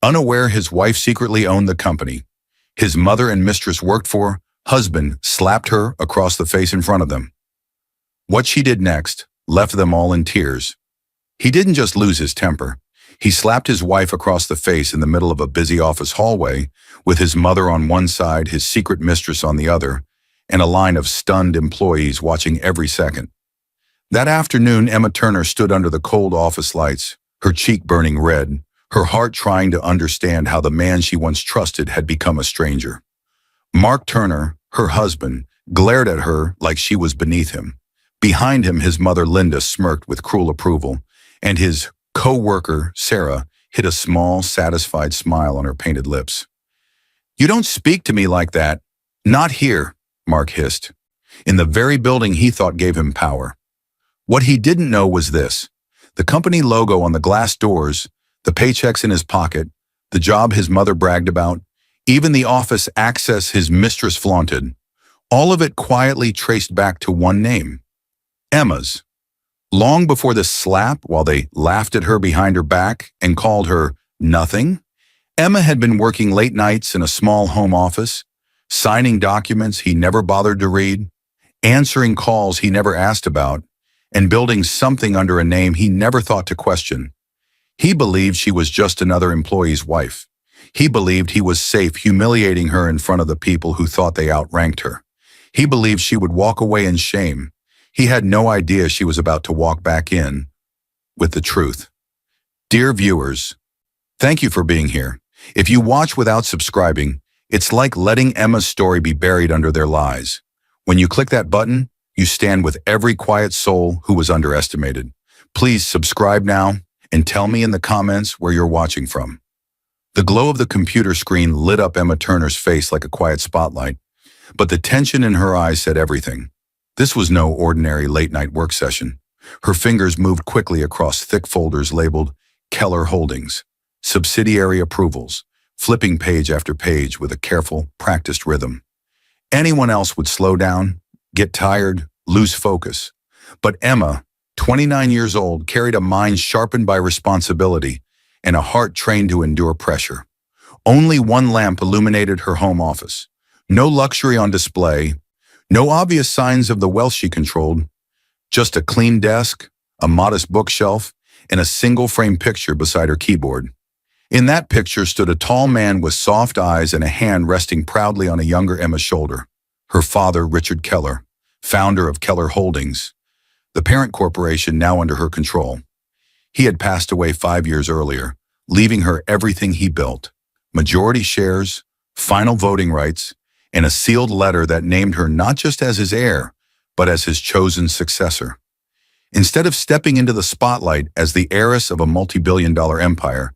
Unaware his wife secretly owned the company his mother and mistress worked for, husband slapped her across the face in front of them. What she did next left them all in tears. He didn't just lose his temper. He slapped his wife across the face in the middle of a busy office hallway, with his mother on one side, his secret mistress on the other, and a line of stunned employees watching every second. That afternoon, Emma Turner stood under the cold office lights, her cheek burning red, her heart trying to understand how the man she once trusted had become a stranger. Mark Turner, her husband, glared at her like she was beneath him. Behind him, his mother Linda smirked with cruel approval, and his co-worker, Sarah, hid a small, satisfied smile on her painted lips. "You don't speak to me like that. Not here," Mark hissed, in the very building he thought gave him power. What he didn't know was this: the company logo on the glass doors, the paychecks in his pocket, the job his mother bragged about, even the office access his mistress flaunted, all of it quietly traced back to one name: Emma's. Long before the slap, while they laughed at her behind her back and called her nothing, Emma had been working late nights in a small home office, signing documents he never bothered to read, answering calls he never asked about, and building something under a name he never thought to question. He believed she was just another employee's wife. He believed he was safe humiliating her in front of the people who thought they outranked her. He believed she would walk away in shame. He had no idea she was about to walk back in with the truth. Dear viewers, thank you for being here. If you watch without subscribing, it's like letting Emma's story be buried under their lies. When you click that button, you stand with every quiet soul who was underestimated. Please subscribe now and tell me in the comments where you're watching from. The glow of the computer screen lit up Emma Turner's face like a quiet spotlight, but the tension in her eyes said everything. This was no ordinary late-night work session. Her fingers moved quickly across thick folders labeled Keller Holdings, subsidiary approvals, flipping page after page with a careful, practiced rhythm. Anyone else would slow down, get tired, lose focus. But Emma, 29 years old, carried a mind sharpened by responsibility and a heart trained to endure pressure. Only one lamp illuminated her home office. No luxury on display, no obvious signs of the wealth she controlled, just a clean desk, a modest bookshelf, and a single-frame picture beside her keyboard. In that picture stood a tall man with soft eyes and a hand resting proudly on a younger Emma's shoulder. Her father, Richard Keller, founder of Keller Holdings, the parent corporation now under her control. He had passed away 5 years earlier, leaving her everything he built: majority shares, final voting rights, and a sealed letter that named her not just as his heir, but as his chosen successor. Instead of stepping into the spotlight as the heiress of a multi-billion-dollar empire,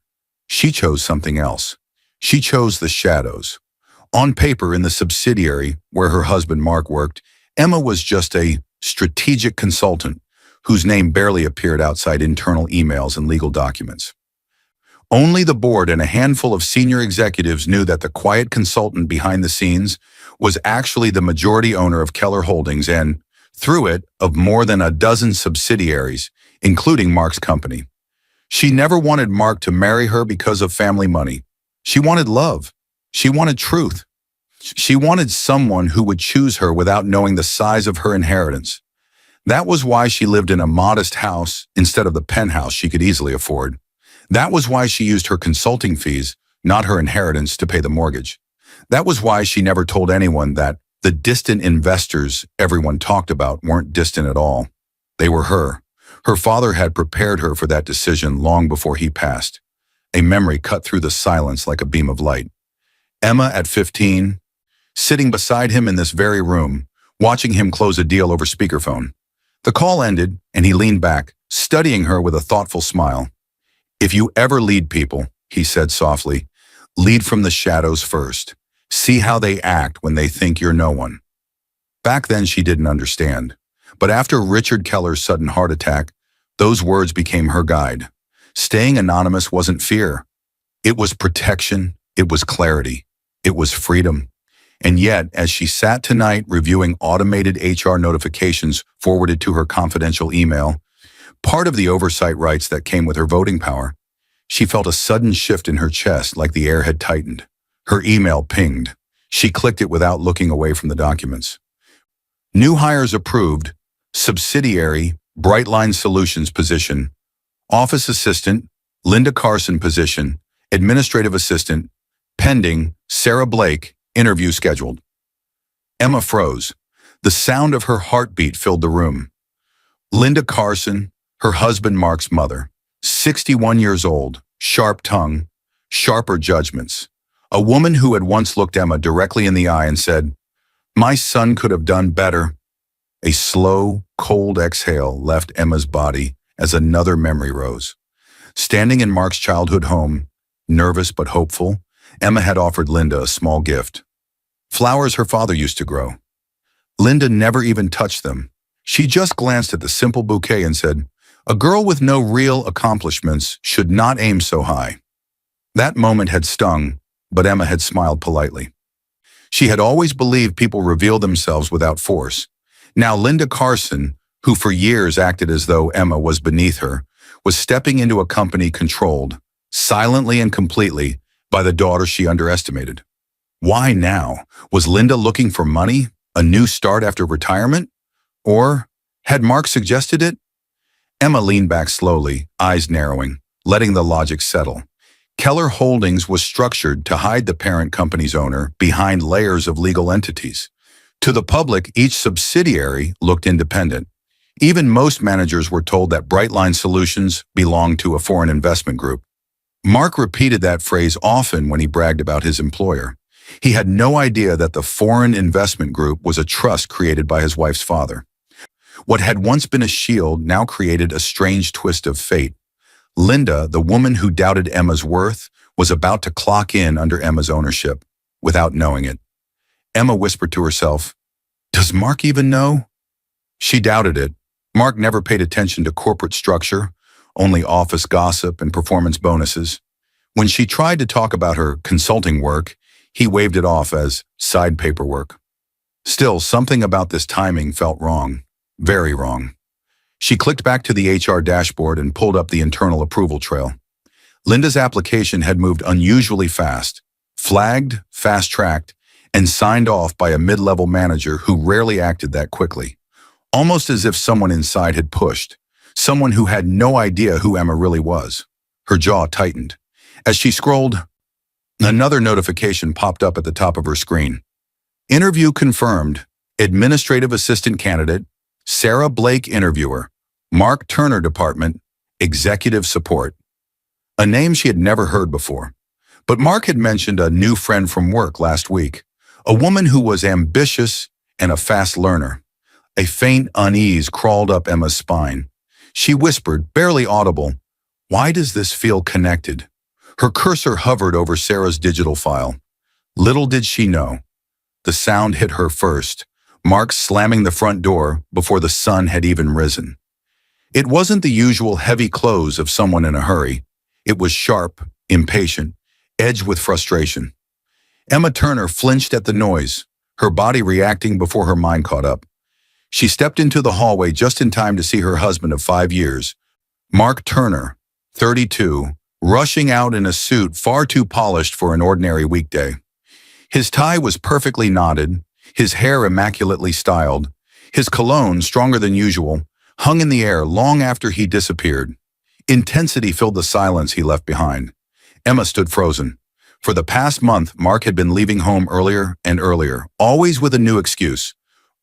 she chose something else. She chose the shadows. On paper, in the subsidiary where her husband Mark worked, Emma was just a strategic consultant whose name barely appeared outside internal emails and legal documents. Only the board and a handful of senior executives knew that the quiet consultant behind the scenes was actually the majority owner of Keller Holdings and, through it, of more than a dozen subsidiaries, including Mark's company. She never wanted Mark to marry her because of family money. She wanted love. She wanted truth. She wanted someone who would choose her without knowing the size of her inheritance. That was why she lived in a modest house instead of the penthouse she could easily afford. That was why she used her consulting fees, not her inheritance, to pay the mortgage. That was why she never told anyone that the distant investors everyone talked about weren't distant at all. They were her. Her father had prepared her for that decision long before he passed. A memory cut through the silence like a beam of light. Emma, at 15, sitting beside him in this very room, watching him close a deal over speakerphone. The call ended, and he leaned back, studying her with a thoughtful smile. "If you ever lead people," he said softly, "lead from the shadows first. See how they act when they think you're no one." Back then she didn't understand. But after Richard Keller's sudden heart attack, those words became her guide. Staying anonymous wasn't fear. It was protection. It was clarity. It was freedom. And yet, as she sat tonight reviewing automated HR notifications forwarded to her confidential email, part of the oversight rights that came with her voting power, She felt a sudden shift in her chest, like the air had tightened. Her email pinged. She clicked it without looking away from the documents. New hires approved. Subsidiary, Brightline Solutions position. Office assistant, Linda Carson position. Administrative assistant, pending, Sarah Blake, interview scheduled. Emma froze. The sound of her heartbeat filled the room. Linda Carson, her husband Mark's mother, 61 years old, sharp tongue, sharper judgments. A woman who had once looked Emma directly in the eye and said, "My son could have done better." A slow, cold exhale left Emma's body as another memory rose. Standing in Mark's childhood home, nervous but hopeful, Emma had offered Linda a small gift. Flowers her father used to grow. Linda never even touched them. She just glanced at the simple bouquet and said, "A girl with no real accomplishments should not aim so high." That moment had stung, but Emma had smiled politely. She had always believed people reveal themselves without force. Now Linda Carson, who for years acted as though Emma was beneath her, was stepping into a company controlled, silently and completely, by the daughter she underestimated. Why now? Was Linda looking for money? A new start after retirement? Or had Mark suggested it? Emma leaned back slowly, eyes narrowing, letting the logic settle. Keller Holdings was structured to hide the parent company's owner behind layers of legal entities. To the public, each subsidiary looked independent. Even most managers were told that Brightline Solutions belonged to a foreign investment group. Mark repeated that phrase often when he bragged about his employer. He had no idea that the foreign investment group was a trust created by his wife's father. What had once been a shield now created a strange twist of fate. Linda, the woman who doubted Emma's worth, was about to clock in under Emma's ownership, without knowing it. Emma whispered to herself, "Does Mark even know?" She doubted it. Mark never paid attention to corporate structure, only office gossip and performance bonuses. When she tried to talk about her consulting work, he waved it off as side paperwork. Still, something about this timing felt wrong, very wrong. She clicked back to the HR dashboard and pulled up the internal approval trail. Linda's application had moved unusually fast, flagged, fast-tracked, and signed off by a mid-level manager who rarely acted that quickly, almost as if someone inside had pushed, someone who had no idea who Emma really was. Her jaw tightened. As she scrolled, another notification popped up at the top of her screen. Interview confirmed. Administrative assistant candidate, Sarah Blake interviewer, Mark Turner department, executive support. A name she had never heard before. But Mark had mentioned a new friend from work last week, a woman who was ambitious and a fast learner. A faint unease crawled up Emma's spine. She whispered, barely audible, "Why does this feel connected?" Her cursor hovered over Sarah's digital file. Little did she know. The sound hit her first, Mark slamming the front door before the sun had even risen. It wasn't the usual heavy close of someone in a hurry. It was sharp, impatient, edged with frustration. Emma Turner flinched at the noise, her body reacting before her mind caught up. She stepped into the hallway just in time to see her husband of 5 years, Mark Turner, 32, rushing out in a suit far too polished for an ordinary weekday. His tie was perfectly knotted, his hair immaculately styled, his cologne, stronger than usual, hung in the air long after he disappeared. Intensity filled the silence he left behind. Emma stood frozen. For the past month, Mark had been leaving home earlier and earlier, always with a new excuse.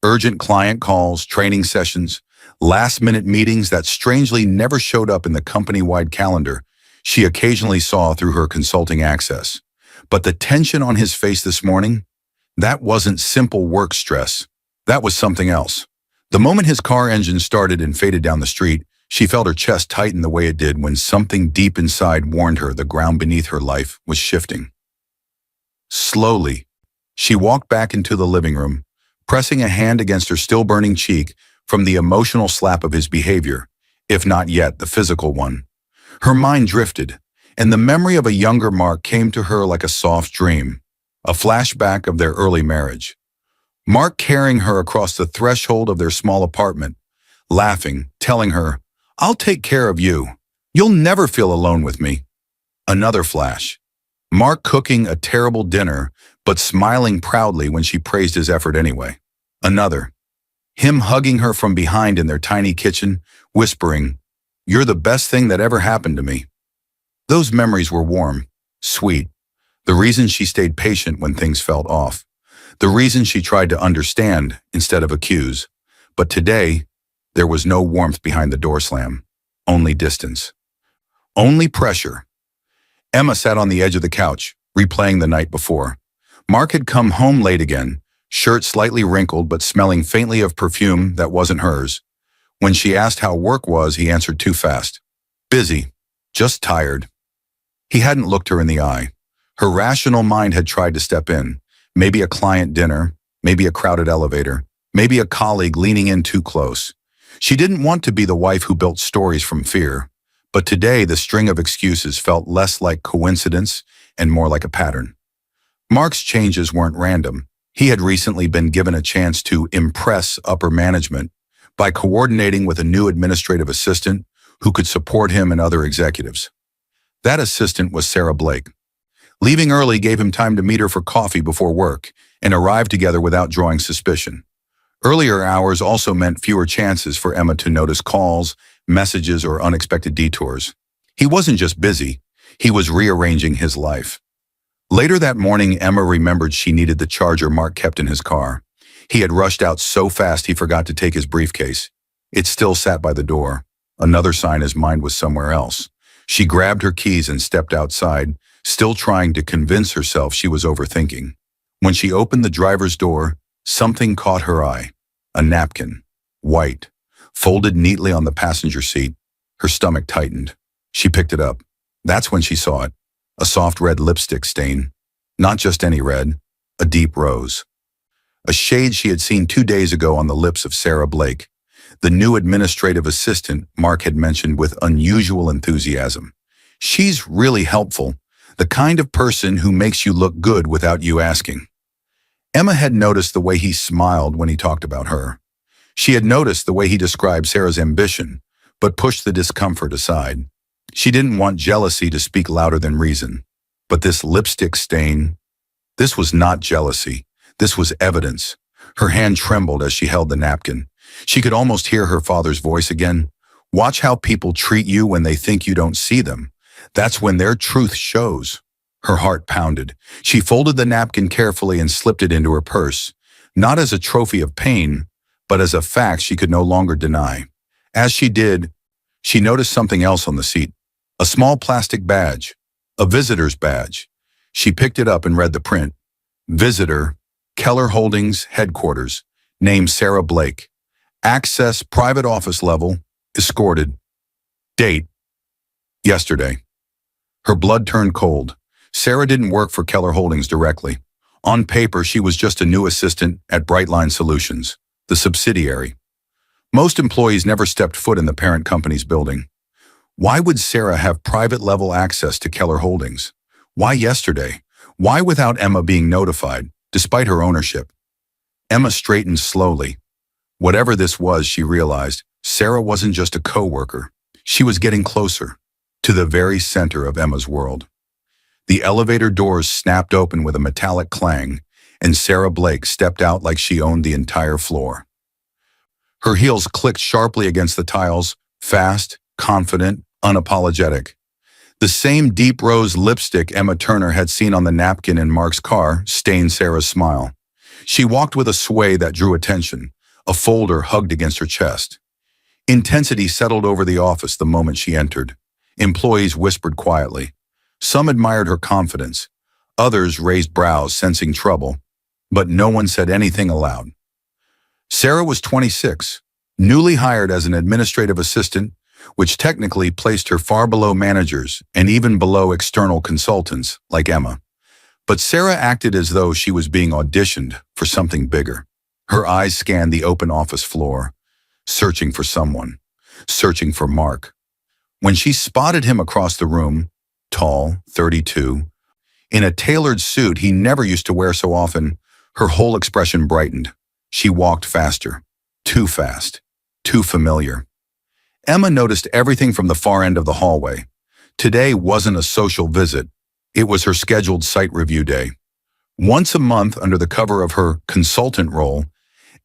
Urgent client calls, training sessions, last-minute meetings that strangely never showed up in the company-wide calendar she occasionally saw through her consulting access. But the tension on his face this morning, that wasn't simple work stress. That was something else. The moment his car engine started and faded down the street, she felt her chest tighten the way it did when something deep inside warned her the ground beneath her life was shifting. Slowly, she walked back into the living room, pressing a hand against her still-burning cheek from the emotional slap of his behavior, if not yet the physical one. Her mind drifted, and the memory of a younger Mark came to her like a soft dream, a flashback of their early marriage. Mark carrying her across the threshold of their small apartment, laughing, telling her, "I'll take care of you. You'll never feel alone with me." Another flash. Mark cooking a terrible dinner, but smiling proudly when she praised his effort anyway. Another. Him hugging her from behind in their tiny kitchen, whispering, "You're the best thing that ever happened to me." Those memories were warm, sweet. The reason she stayed patient when things felt off. The reason she tried to understand instead of accuse. But today, there was no warmth behind the door slam. Only distance. Only pressure. Emma sat on the edge of the couch, replaying the night before. Mark had come home late again, shirt slightly wrinkled but smelling faintly of perfume that wasn't hers. When she asked how work was, he answered too fast. Busy. Just tired. He hadn't looked her in the eye. Her rational mind had tried to step in. Maybe a client dinner, maybe a crowded elevator, maybe a colleague leaning in too close. She didn't want to be the wife who built stories from fear. But today, the string of excuses felt less like coincidence and more like a pattern. Mark's changes weren't random. He had recently been given a chance to impress upper management by coordinating with a new administrative assistant who could support him and other executives. That assistant was Sarah Blake. Leaving early gave him time to meet her for coffee before work and arrive together without drawing suspicion. Earlier hours also meant fewer chances for Emma to notice calls, messages, or unexpected detours. He wasn't just busy, he was rearranging his life. Later that morning, Emma remembered she needed the charger Mark kept in his car. He had rushed out so fast he forgot to take his briefcase. It still sat by the door, another sign his mind was somewhere else. She grabbed her keys and stepped outside, still trying to convince herself she was overthinking. When she opened the driver's door, something caught her eye. A napkin. White. Folded neatly on the passenger seat. Her stomach tightened. She picked it up. That's when she saw it. A soft red lipstick stain. Not just any red. A deep rose. A shade she had seen 2 days ago on the lips of Sarah Blake, the new administrative assistant Mark had mentioned with unusual enthusiasm. She's really helpful. The kind of person who makes you look good without you asking. Emma had noticed the way he smiled when he talked about her. She had noticed the way he described Sarah's ambition, but pushed the discomfort aside. She didn't want jealousy to speak louder than reason. But this lipstick stain, this was not jealousy. This was evidence. Her hand trembled as she held the napkin. She could almost hear her father's voice again. Watch how people treat you when they think you don't see them. That's when their truth shows. Her heart pounded. She folded the napkin carefully and slipped it into her purse, not as a trophy of pain, but as a fact she could no longer deny. As she did, she noticed something else on the seat. A small plastic badge. A visitor's badge. She picked it up and read the print. Visitor, Keller Holdings, Headquarters. Name Sarah Blake. Access private office level. Escorted. Date. Yesterday. Her blood turned cold. Sarah didn't work for Keller Holdings directly. On paper, she was just a new assistant at Brightline Solutions, the subsidiary. Most employees never stepped foot in the parent company's building. Why would Sarah have private-level access to Keller Holdings? Why yesterday? Why without Emma being notified, despite her ownership? Emma straightened slowly. Whatever this was, she realized, Sarah wasn't just a co-worker. She was getting closer, to the very center of Emma's world. The elevator doors snapped open with a metallic clang, and Sarah Blake stepped out like she owned the entire floor. Her heels clicked sharply against the tiles, fast, confident, unapologetic. The same deep rose lipstick Emma Turner had seen on the napkin in Mark's car stained Sarah's smile. She walked with a sway that drew attention, a folder hugged against her chest. Intensity settled over the office the moment she entered. Employees whispered quietly. Some admired her confidence. Others raised brows, sensing trouble. But no one said anything aloud. Sarah was 26, newly hired as an administrative assistant, which technically placed her far below managers and even below external consultants like Emma. But Sarah acted as though she was being auditioned for something bigger. Her eyes scanned the open office floor, searching for someone, searching for Mark. When she spotted him across the room, tall, 32, in a tailored suit he never used to wear so often, her whole expression brightened. She walked faster, too fast, too familiar. Emma noticed everything from the far end of the hallway. Today wasn't a social visit. It was her scheduled site review day. Once a month, under the cover of her consultant role,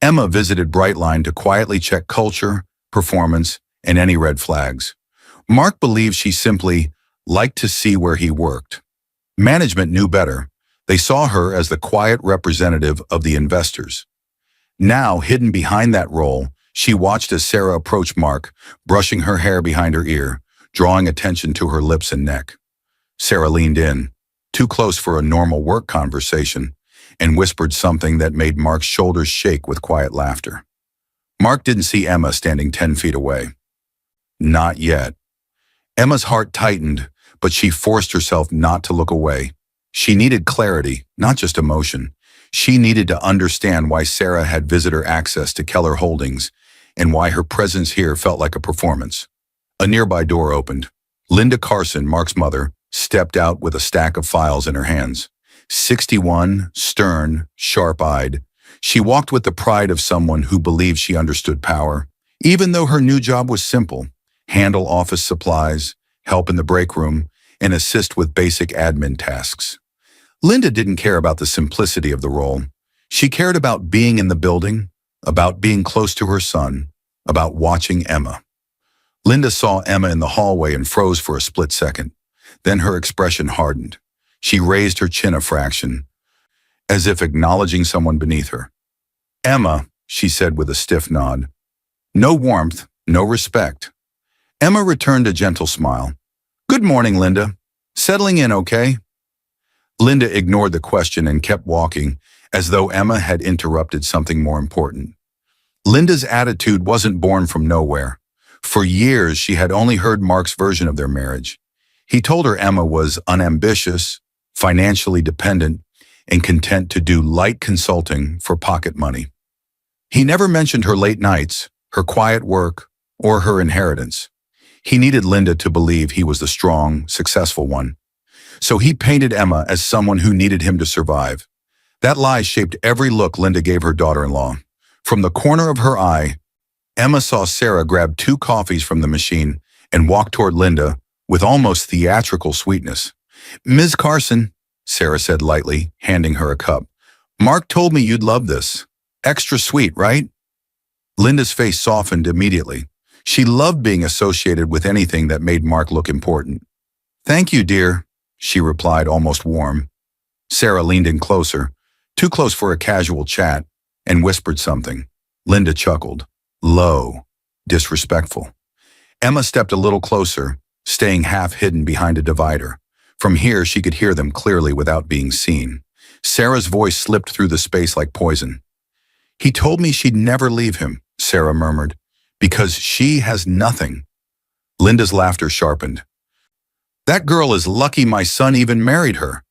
Emma visited Brightline to quietly check culture, performance, and any red flags. Mark believed she simply liked to see where he worked. Management knew better. They saw her as the quiet representative of the investors. Now, hidden behind that role, she watched as Sarah approached Mark, brushing her hair behind her ear, drawing attention to her lips and neck. Sarah leaned in, too close for a normal work conversation, and whispered something that made Mark's shoulders shake with quiet laughter. Mark didn't see Emma standing 10 feet away. Not yet. Emma's heart tightened, but she forced herself not to look away. She needed clarity, not just emotion. She needed to understand why Sarah had visitor access to Keller Holdings and why her presence here felt like a performance. A nearby door opened. Linda Carson, Mark's mother, stepped out with a stack of files in her hands. 61, stern, sharp-eyed, she walked with the pride of someone who believed she understood power, even though her new job was simple: handle office supplies, help in the break room, and assist with basic admin tasks. Linda didn't care about the simplicity of the role. She cared about being in the building, about being close to her son, about watching Emma. Linda saw Emma in the hallway and froze for a split second. Then her expression hardened. She raised her chin a fraction, as if acknowledging someone beneath her. "Emma," she said with a stiff nod. No warmth, no respect. Emma returned a gentle smile. "Good morning, Linda. Settling in okay?" Linda ignored the question and kept walking, as though Emma had interrupted something more important. Linda's attitude wasn't born from nowhere. For years, she had only heard Mark's version of their marriage. He told her Emma was unambitious, financially dependent, and content to do light consulting for pocket money. He never mentioned her late nights, her quiet work, or her inheritance. He needed Linda to believe he was the strong, successful one. So he painted Emma as someone who needed him to survive. That lie shaped every look Linda gave her daughter-in-law. From the corner of her eye, Emma saw Sarah grab 2 coffees from the machine and walk toward Linda with almost theatrical sweetness. "Ms. Carson," Sarah said lightly, handing her a cup. "Mark told me you'd love this. Extra sweet, right?" Linda's face softened immediately. She loved being associated with anything that made Mark look important. "Thank you, dear," she replied, almost warm. Sarah leaned in closer, too close for a casual chat, and whispered something. Linda chuckled. Low, disrespectful. Emma stepped a little closer, staying half hidden behind a divider. From here, she could hear them clearly without being seen. Sarah's voice slipped through the space like poison. "He told me she'd never leave him," Sarah murmured, "because she has nothing." Linda's laughter sharpened. "That girl is lucky my son even married her."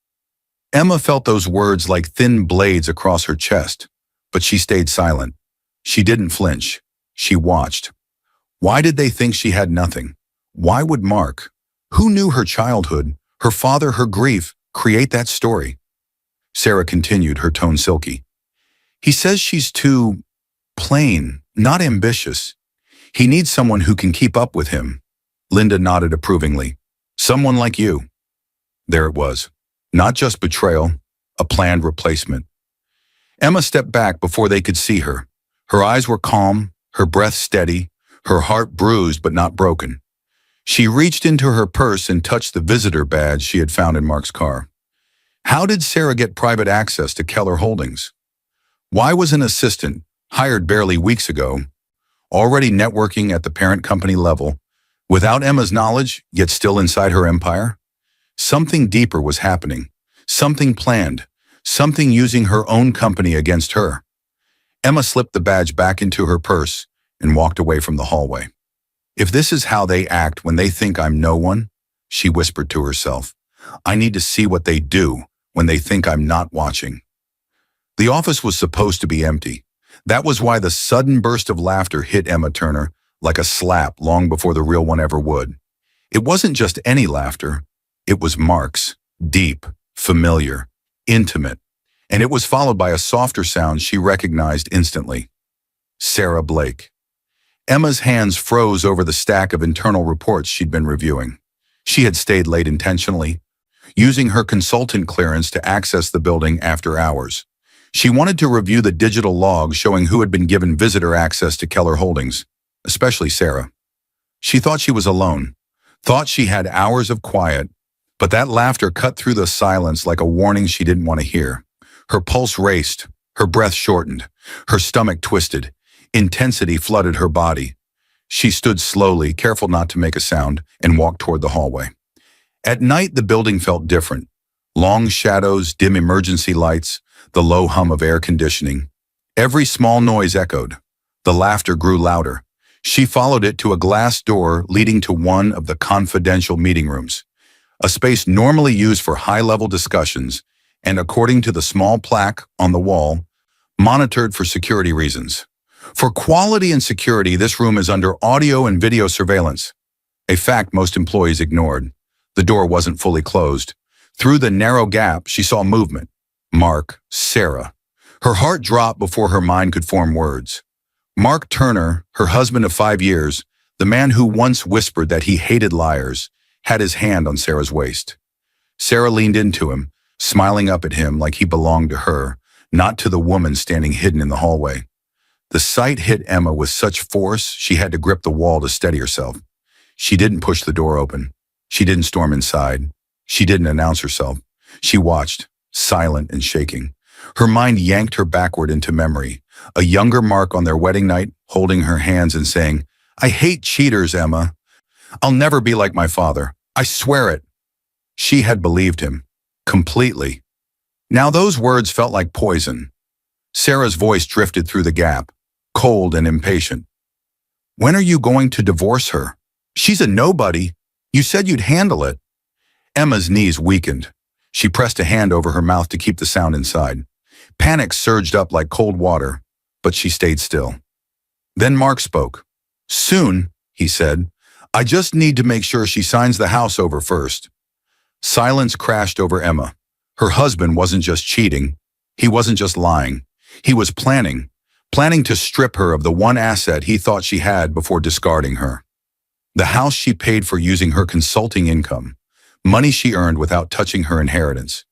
Emma felt those words like thin blades across her chest, but she stayed silent. She didn't flinch. She watched. Why did they think she had nothing? Why would Mark, who knew her childhood, her father, her grief, create that story? Sarah continued, her tone silky. "He says she's too plain, not ambitious. He needs someone who can keep up with him." Linda nodded approvingly. "Someone like you." There it was. Not just betrayal, a planned replacement. Emma stepped back before they could see her. Her eyes were calm, her breath steady, her heart bruised but not broken. She reached into her purse and touched the visitor badge she had found in Mark's car. How did Sarah get private access to Keller Holdings? Why was an assistant, hired barely weeks ago, already networking at the parent company level, without Emma's knowledge, yet still inside her empire? Something deeper was happening, something planned, something using her own company against her. Emma slipped the badge back into her purse and walked away from the hallway. "If this is how they act when they think I'm no one," she whispered to herself, "I need to see what they do when they think I'm not watching." The office was supposed to be empty. That was why the sudden burst of laughter hit Emma Turner like a slap long before the real one ever would. It wasn't just any laughter. It was Mark's, deep, familiar, intimate, and it was followed by a softer sound she recognized instantly. Sarah Blake. Emma's hands froze over the stack of internal reports she'd been reviewing. She had stayed late intentionally, using her consultant clearance to access the building after hours. She wanted to review the digital logs showing who had been given visitor access to Keller Holdings, especially Sarah. She thought she was alone, thought she had hours of quiet, but that laughter cut through the silence like a warning she didn't want to hear. Her pulse raced, her breath shortened, her stomach twisted. Intensity flooded her body. She stood slowly, careful not to make a sound, and walked toward the hallway. At night, the building felt different. Long shadows, dim emergency lights, the low hum of air conditioning. Every small noise echoed. The laughter grew louder. She followed it to a glass door leading to one of the confidential meeting rooms, a space normally used for high-level discussions and, according to the small plaque on the wall, monitored for security reasons. For quality and security, this room is under audio and video surveillance, a fact most employees ignored. The door wasn't fully closed. Through the narrow gap, she saw movement. Mark, Sarah. Her heart dropped before her mind could form words. Mark Turner, her husband of 5 years, the man who once whispered that he hated liars, had his hand on Sarah's waist. Sarah leaned into him, smiling up at him like he belonged to her, not to the woman standing hidden in the hallway. The sight hit Emma with such force she had to grip the wall to steady herself. She didn't push the door open. She didn't storm inside. She didn't announce herself. She watched, silent and shaking. Her mind yanked her backward into memory. A younger Mark on their wedding night, holding her hands and saying, "I hate cheaters, Emma. I'll never be like my father. I swear it." She had believed him. Completely. Now those words felt like poison. Sarah's voice drifted through the gap, cold and impatient. "When are you going to divorce her? She's a nobody. You said you'd handle it." Emma's knees weakened. She pressed a hand over her mouth to keep the sound inside. Panic surged up like cold water, but she stayed still. Then Mark spoke. "Soon," he said. "I just need to make sure she signs the house over first." Silence crashed over Emma. Her husband wasn't just cheating. He wasn't just lying. He was planning to strip her of the one asset he thought she had before discarding her. The house she paid for using her consulting income, money she earned without touching her inheritance,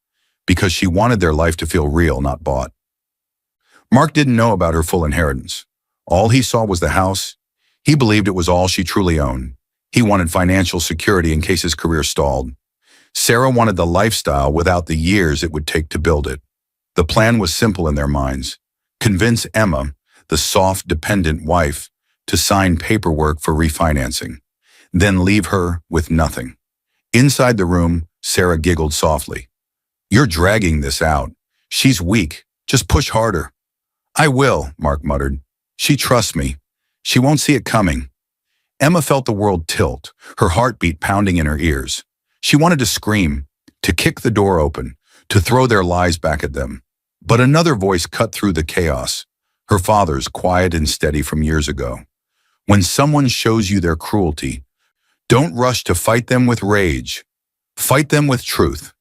because she wanted their life to feel real, not bought. Mark didn't know about her full inheritance. All he saw was the house. He believed it was all she truly owned. He wanted financial security in case his career stalled. Sarah wanted the lifestyle without the years it would take to build it. The plan was simple in their minds. Convince Emma, the soft, dependent wife, to sign paperwork for refinancing, then leave her with nothing. Inside the room, Sarah giggled softly. "You're dragging this out. She's weak. Just push harder." "I will," Mark muttered. "She trusts me. She won't see it coming." Emma felt the world tilt, her heartbeat pounding in her ears. She wanted to scream, to kick the door open, to throw their lies back at them. But another voice cut through the chaos, her father's, quiet and steady from years ago. "When someone shows you their cruelty, don't rush to fight them with rage. Fight them with truth."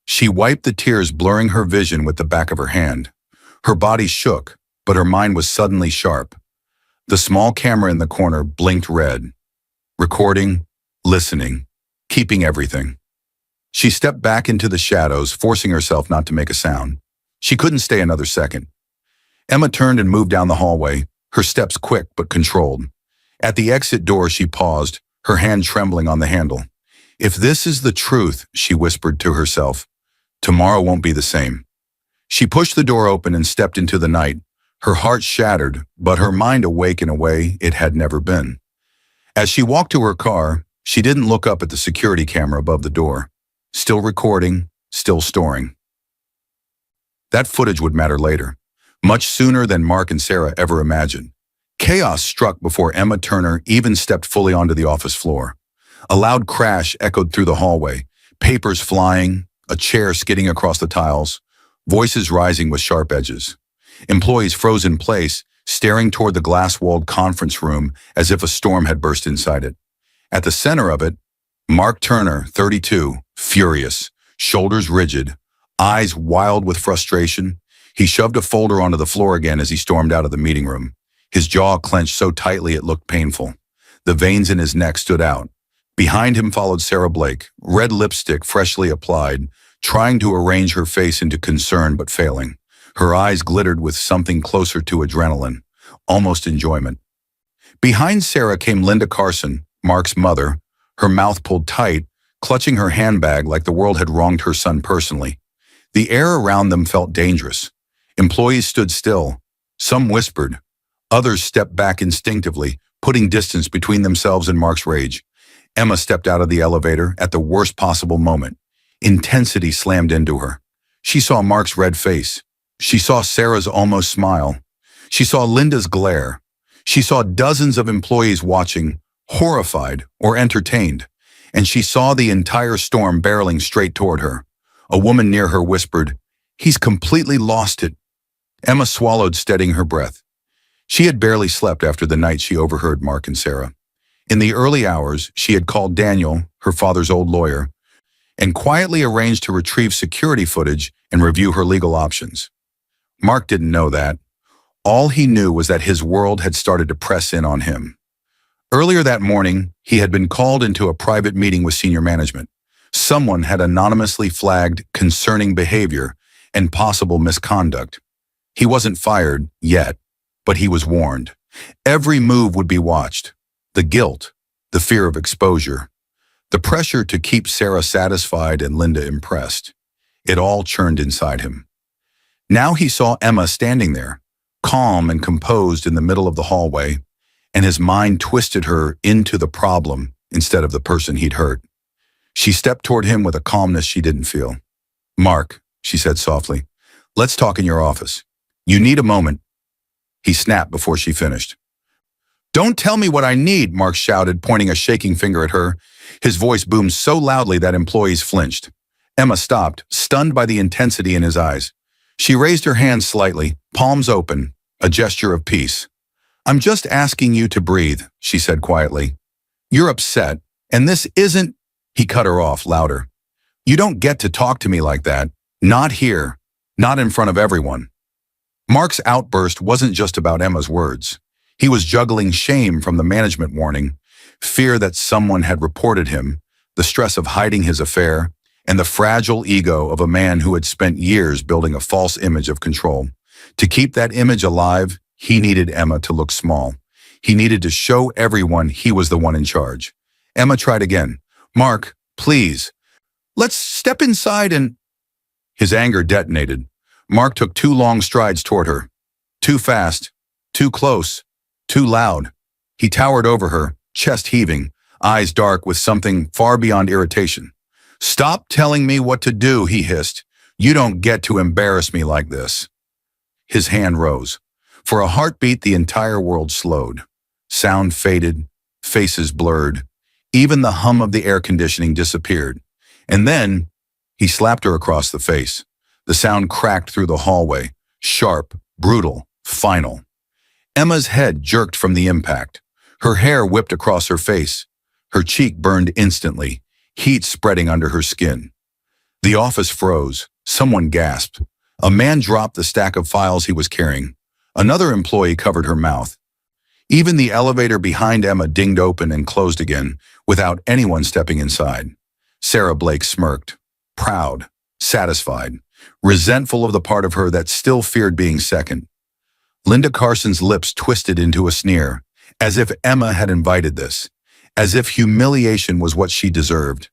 She wiped the tears, blurring her vision with the back of her hand. Her body shook, but her mind was suddenly sharp. The small camera in the corner blinked red. Recording, listening, keeping everything. She stepped back into the shadows, forcing herself not to make a sound. She couldn't stay another second. Emma turned and moved down the hallway, her steps quick but controlled. At the exit door, she paused, her hand trembling on the handle. "If this is the truth," she whispered to herself, "tomorrow won't be the same." She pushed the door open and stepped into the night, her heart shattered, but her mind awake in a way it had never been. As she walked to her car, she didn't look up at the security camera above the door. Still recording, still storing. That footage would matter later, much sooner than Mark and Sarah ever imagined. Chaos struck before Emma Turner even stepped fully onto the office floor. A loud crash echoed through the hallway, papers flying, a chair skidding across the tiles, voices rising with sharp edges. Employees froze in place, staring toward the glass-walled conference room as if a storm had burst inside it. At the center of it, Mark Turner, 32, furious, shoulders rigid, eyes wild with frustration. He shoved a folder onto the floor again as he stormed out of the meeting room. His jaw clenched so tightly it looked painful. The veins in his neck stood out. Behind him followed Sarah Blake, red lipstick freshly applied, trying to arrange her face into concern but failing. Her eyes glittered with something closer to adrenaline, almost enjoyment. Behind Sarah came Linda Carson, Mark's mother, her mouth pulled tight, clutching her handbag like the world had wronged her son personally. The air around them felt dangerous. Employees stood still. Some whispered. Others stepped back instinctively, putting distance between themselves and Mark's rage. Emma stepped out of the elevator at the worst possible moment. Intensity slammed into her. She saw Mark's red face. She saw Sarah's almost smile. She saw Linda's glare. She saw dozens of employees watching, horrified or entertained, and she saw the entire storm barreling straight toward her. A woman near her whispered, "He's completely lost it." Emma swallowed, steadying her breath. She had barely slept after the night she overheard Mark and Sarah. In the early hours, she had called Daniel, her father's old lawyer, and quietly arranged to retrieve security footage and review her legal options. Mark didn't know that. All he knew was that his world had started to press in on him. Earlier that morning, he had been called into a private meeting with senior management. Someone had anonymously flagged concerning behavior and possible misconduct. He wasn't fired yet, but he was warned. Every move would be watched. The guilt, the fear of exposure, the pressure to keep Sarah satisfied and Linda impressed. It all churned inside him. Now he saw Emma standing there, calm and composed in the middle of the hallway, and his mind twisted her into the problem instead of the person he'd hurt. She stepped toward him with a calmness she didn't feel. "Mark," she said softly, "let's talk in your office. You need a moment." He snapped before she finished. "Don't tell me what I need," Mark shouted, pointing a shaking finger at her. His voice boomed so loudly that employees flinched. Emma stopped, stunned by the intensity in his eyes. She raised her hands slightly, palms open, a gesture of peace. "I'm just asking you to breathe," she said quietly. "You're upset, and this isn't—" He cut her off louder. "You don't get to talk to me like that. Not here. Not in front of everyone." Mark's outburst wasn't just about Emma's words. He was juggling shame from the management warning, fear that someone had reported him, the stress of hiding his affair, and the fragile ego of a man who had spent years building a false image of control. To keep that image alive, he needed Emma to look small. He needed to show everyone he was the one in charge. Emma tried again. "Mark, please. Let's step inside and—" His anger detonated. Mark took 2 long strides toward her. Too fast, too close, too loud. He towered over her, chest heaving, eyes dark with something far beyond irritation. "Stop telling me what to do," he hissed. "You don't get to embarrass me like this." His hand rose. For a heartbeat, the entire world slowed. Sound faded, faces blurred. Even the hum of the air conditioning disappeared. And then, he slapped her across the face. The sound cracked through the hallway, sharp, brutal, final. Emma's head jerked from the impact. Her hair whipped across her face. Her cheek burned instantly, heat spreading under her skin. The office froze. Someone gasped. A man dropped the stack of files he was carrying. Another employee covered her mouth. Even the elevator behind Emma dinged open and closed again, without anyone stepping inside. Sarah Blake smirked, proud, satisfied, resentful of the part of her that still feared being second. Linda Carson's lips twisted into a sneer, as if Emma had invited this, as if humiliation was what she deserved.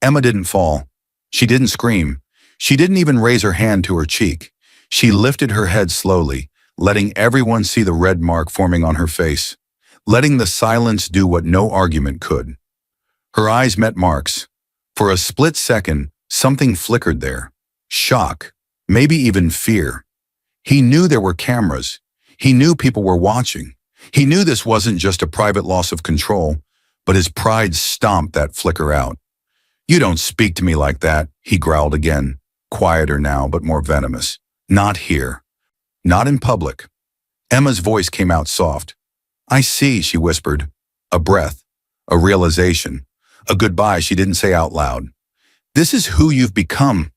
Emma didn't fall. She didn't scream. She didn't even raise her hand to her cheek. She lifted her head slowly, letting everyone see the red mark forming on her face, letting the silence do what no argument could. Her eyes met Mark's. For a split second, something flickered there. Shock, maybe even fear. He knew there were cameras. He knew people were watching. He knew this wasn't just a private loss of control, but his pride stomped that flicker out. "You don't speak to me like that," he growled again, quieter now but more venomous. "Not here. Not in public." Emma's voice came out soft. "I see," she whispered. A breath, a realization, a goodbye she didn't say out loud. "This is who you've become."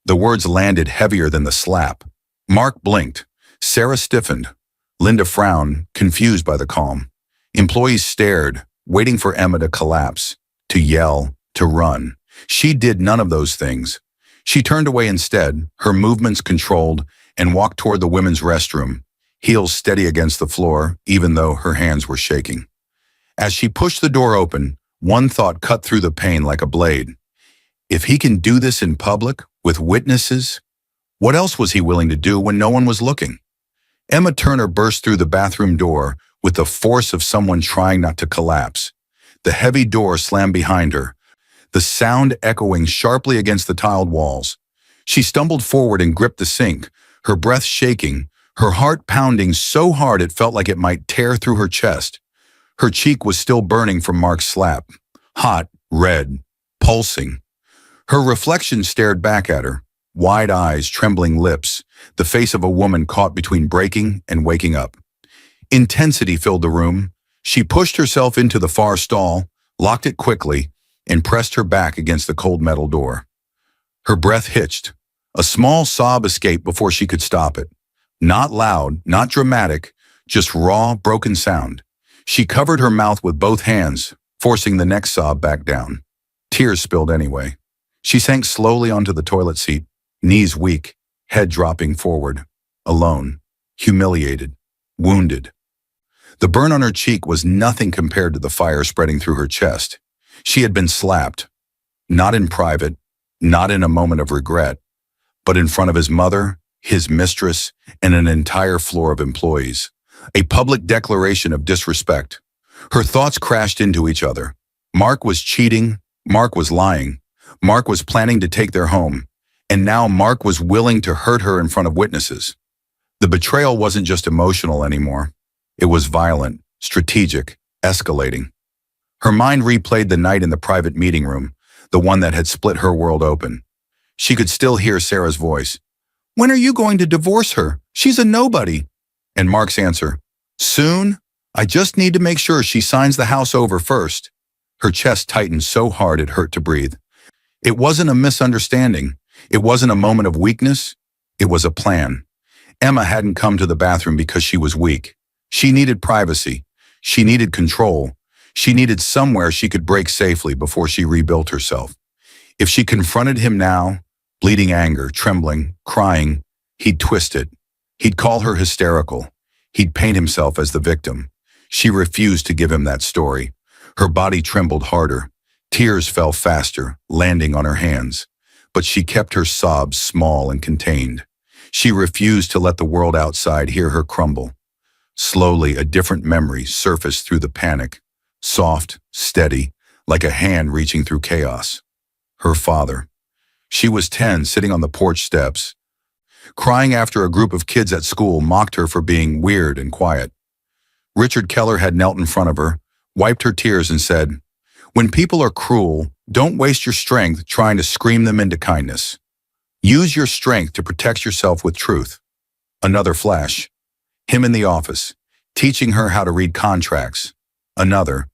The words landed heavier than the slap. Mark blinked. Sarah stiffened. Linda frowned, confused by the calm. Employees stared, waiting for Emma to collapse, to yell, to run. She did none of those things. She turned away instead, her movements controlled, and walked toward the women's restroom, heels steady against the floor, even though her hands were shaking. As she pushed the door open, one thought cut through the pain like a blade. If he can do this in public, with witnesses, what else was he willing to do when no one was looking? Emma Turner burst through the bathroom door with the force of someone trying not to collapse. The heavy door slammed behind her, the sound echoing sharply against the tiled walls. She stumbled forward and gripped the sink, her breath shaking, her heart pounding so hard it felt like it might tear through her chest. Her cheek was still burning from Mark's slap, hot, red, pulsing. Her reflection stared back at her, wide eyes, trembling lips, the face of a woman caught between breaking and waking up. Intensity filled the room. She pushed herself into the far stall, locked it quickly, and pressed her back against the cold metal door. Her breath hitched. A small sob escaped before she could stop it. Not loud, not dramatic, just raw, broken sound. She covered her mouth with both hands, forcing the next sob back down. Tears spilled anyway. She sank slowly onto the toilet seat, knees weak, head dropping forward. Alone, humiliated, wounded. The burn on her cheek was nothing compared to the fire spreading through her chest. She had been slapped, not in private, not in a moment of regret, but in front of his mother, his mistress, and an entire floor of employees. A public declaration of disrespect. Her thoughts crashed into each other. Mark was cheating, Mark was lying, Mark was planning to take their home, and now Mark was willing to hurt her in front of witnesses. The betrayal wasn't just emotional anymore. It was violent, strategic, escalating. Her mind replayed the night in the private meeting room, the one that had split her world open. She could still hear Sarah's voice. "When are you going to divorce her? She's a nobody." And Mark's answer, "Soon. I just need to make sure she signs the house over first." Her chest tightened so hard it hurt to breathe. It wasn't a misunderstanding. It wasn't a moment of weakness. It was a plan. Emma hadn't come to the bathroom because she was weak. She needed privacy. She needed control. She needed somewhere she could break safely before she rebuilt herself. If she confronted him now, bleeding anger, trembling, crying, he'd twist it. He'd call her hysterical. He'd paint himself as the victim. She refused to give him that story. Her body trembled harder. Tears fell faster, landing on her hands. But she kept her sobs small and contained. She refused to let the world outside hear her crumble. Slowly, a different memory surfaced through the panic. Soft, steady, like a hand reaching through chaos. Her father. She was 10, sitting on the porch steps, crying after a group of kids at school mocked her for being weird and quiet. Richard Keller had knelt in front of her, wiped her tears and said, "When people are cruel, don't waste your strength trying to scream them into kindness. Use your strength to protect yourself with truth." Another flash. Him in the office, teaching her how to read contracts. Another.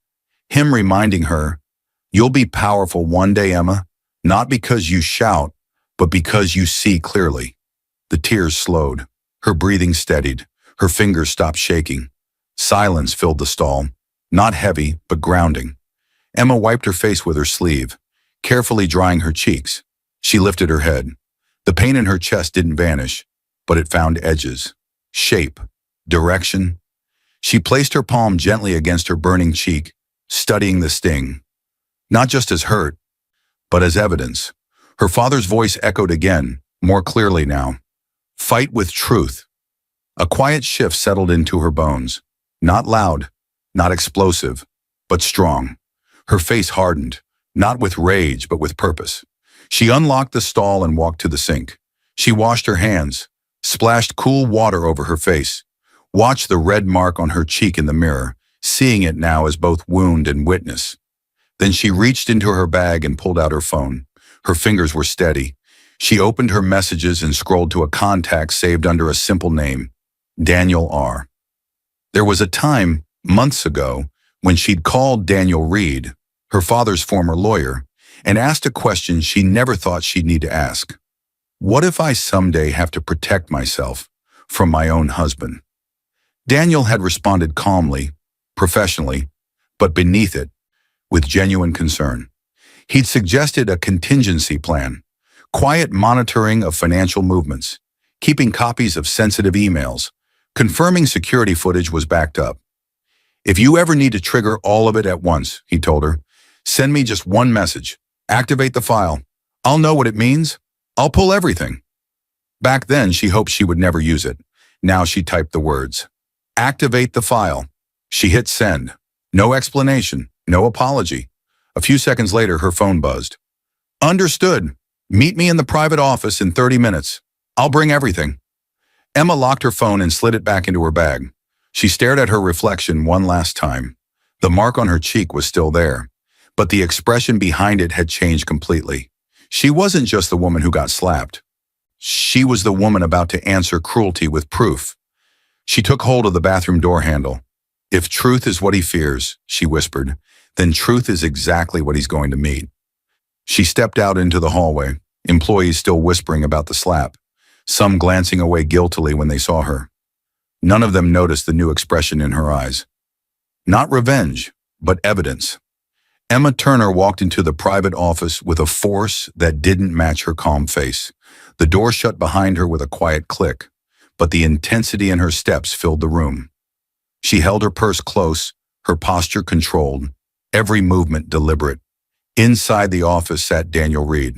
Him reminding her, "You'll be powerful one day, Emma, not because you shout, but because you see clearly." The tears slowed. Her breathing steadied. Her fingers stopped shaking. Silence filled the stall, not heavy, but grounding. Emma wiped her face with her sleeve, carefully drying her cheeks. She lifted her head. The pain in her chest didn't vanish, but it found edges, shape, direction. She placed her palm gently against her burning cheek, studying the sting. Not just as hurt, but as evidence. Her father's voice echoed again, more clearly now. "Fight with truth." A quiet shift settled into her bones. Not loud, not explosive, but strong. Her face hardened, not with rage, but with purpose. She unlocked the stall and walked to the sink. She washed her hands, splashed cool water over her face, watched the red mark on her cheek in the mirror, seeing it now as both wound and witness. Then she reached into her bag and pulled out her phone. Her fingers were steady. She opened her messages and scrolled to a contact saved under a simple name, Daniel R. There was a time, months ago, when she'd called Daniel Reed, her father's former lawyer, and asked a question she never thought she'd need to ask. What if I someday have to protect myself from my own husband? Daniel had responded calmly, professionally, but beneath it, with genuine concern. He'd suggested a contingency plan, quiet monitoring of financial movements, keeping copies of sensitive emails, confirming security footage was backed up. If you ever need to trigger all of it at once, he told her, send me just one message. Activate the file. I'll know what it means. I'll pull everything. Back then, she hoped she would never use it. Now she typed the words. Activate the file. She hit send. No explanation, no apology. A few seconds later, her phone buzzed. Understood. Meet me in the private office in 30 minutes. I'll bring everything. Emma locked her phone and slid it back into her bag. She stared at her reflection one last time. The mark on her cheek was still there, but the expression behind it had changed completely. She wasn't just the woman who got slapped. She was the woman about to answer cruelty with proof. She took hold of the bathroom door handle. If truth is what he fears, she whispered, then truth is exactly what he's going to meet. She stepped out into the hallway, employees still whispering about the slap, some glancing away guiltily when they saw her. None of them noticed the new expression in her eyes. Not revenge, but evidence. Emma Turner walked into the private office with a force that didn't match her calm face. The door shut behind her with a quiet click, but the intensity in her steps filled the room. She held her purse close, her posture controlled, every movement deliberate. Inside the office sat Daniel Reed.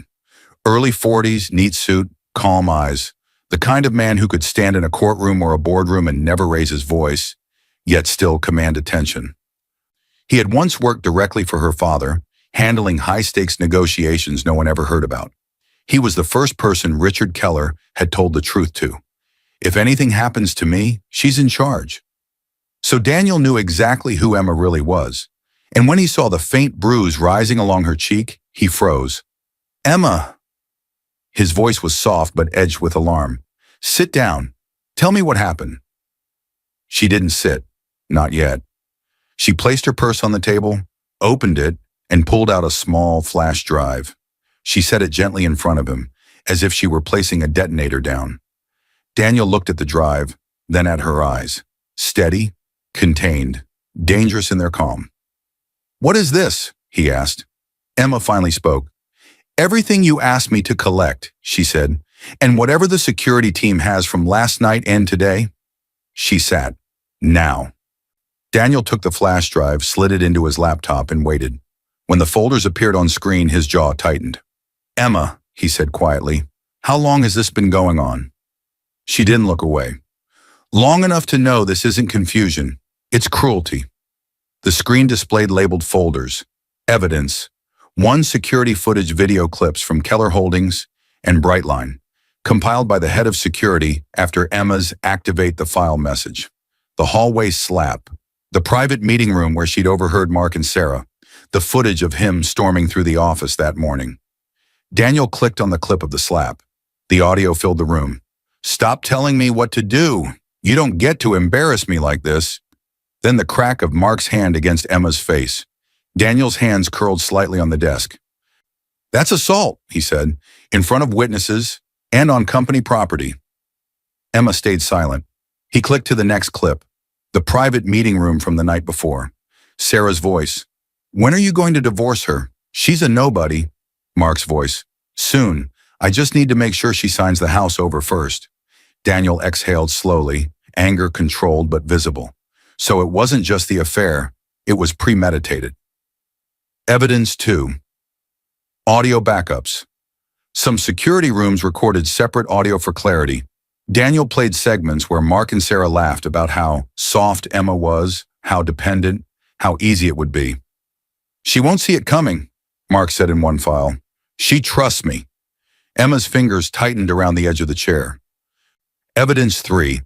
Early 40s, neat suit, calm eyes, the kind of man who could stand in a courtroom or a boardroom and never raise his voice, yet still command attention. He had once worked directly for her father, handling high-stakes negotiations no one ever heard about. He was the first person Richard Keller had told the truth to. If anything happens to me, she's in charge. So Daniel knew exactly who Emma really was, and when he saw the faint bruise rising along her cheek, he froze. Emma! His voice was soft but edged with alarm. Sit down. Tell me what happened. She didn't sit. Not yet. She placed her purse on the table, opened it, and pulled out a small flash drive. She set it gently in front of him, as if she were placing a detonator down. Daniel looked at the drive, then at her eyes. Steady, contained, dangerous in their calm. What is this? He asked. Emma finally spoke. Everything you asked me to collect, she said, and whatever the security team has from last night and today. She sat. Now. Daniel took the flash drive, slid it into his laptop, and waited. When the folders appeared on screen, his jaw tightened. Emma, he said quietly, how long has this been going on? She didn't look away. Long enough to know this isn't confusion. It's cruelty. The screen displayed labeled folders, evidence, one security footage video clips from Keller Holdings and Brightline, compiled by the head of security after Emma's activate the file message. The hallway slap, the private meeting room where she'd overheard Mark and Sarah, the footage of him storming through the office that morning. Daniel clicked on the clip of the slap. The audio filled the room. Stop telling me what to do. You don't get to embarrass me like this. Then the crack of Mark's hand against Emma's face. Daniel's hands curled slightly on the desk. That's assault, he said, in front of witnesses and on company property. Emma stayed silent. He clicked to the next clip, the private meeting room from the night before. Sarah's voice. When are you going to divorce her? She's a nobody. Mark's voice. Soon. I just need to make sure she signs the house over first. Daniel exhaled slowly, anger controlled but visible. So it wasn't just the affair, it was premeditated. Evidence 2. Audio backups. Some security rooms recorded separate audio for clarity. Daniel played segments where Mark and Sarah laughed about how soft Emma was, how dependent, how easy it would be. She won't see it coming, Mark said in one file. She trusts me. Emma's fingers tightened around the edge of the chair. Evidence 3.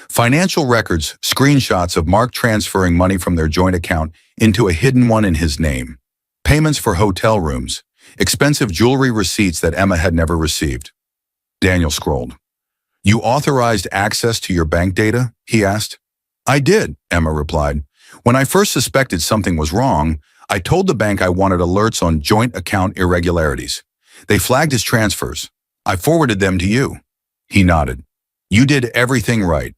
Financial records, screenshots of Mark transferring money from their joint account into a hidden one in his name. Payments for hotel rooms, expensive jewelry receipts that Emma had never received. Daniel scrolled. You authorized access to your bank data? He asked. I did, Emma replied. When I first suspected something was wrong, I told the bank I wanted alerts on joint account irregularities. They flagged his transfers. I forwarded them to you. He nodded. You did everything right.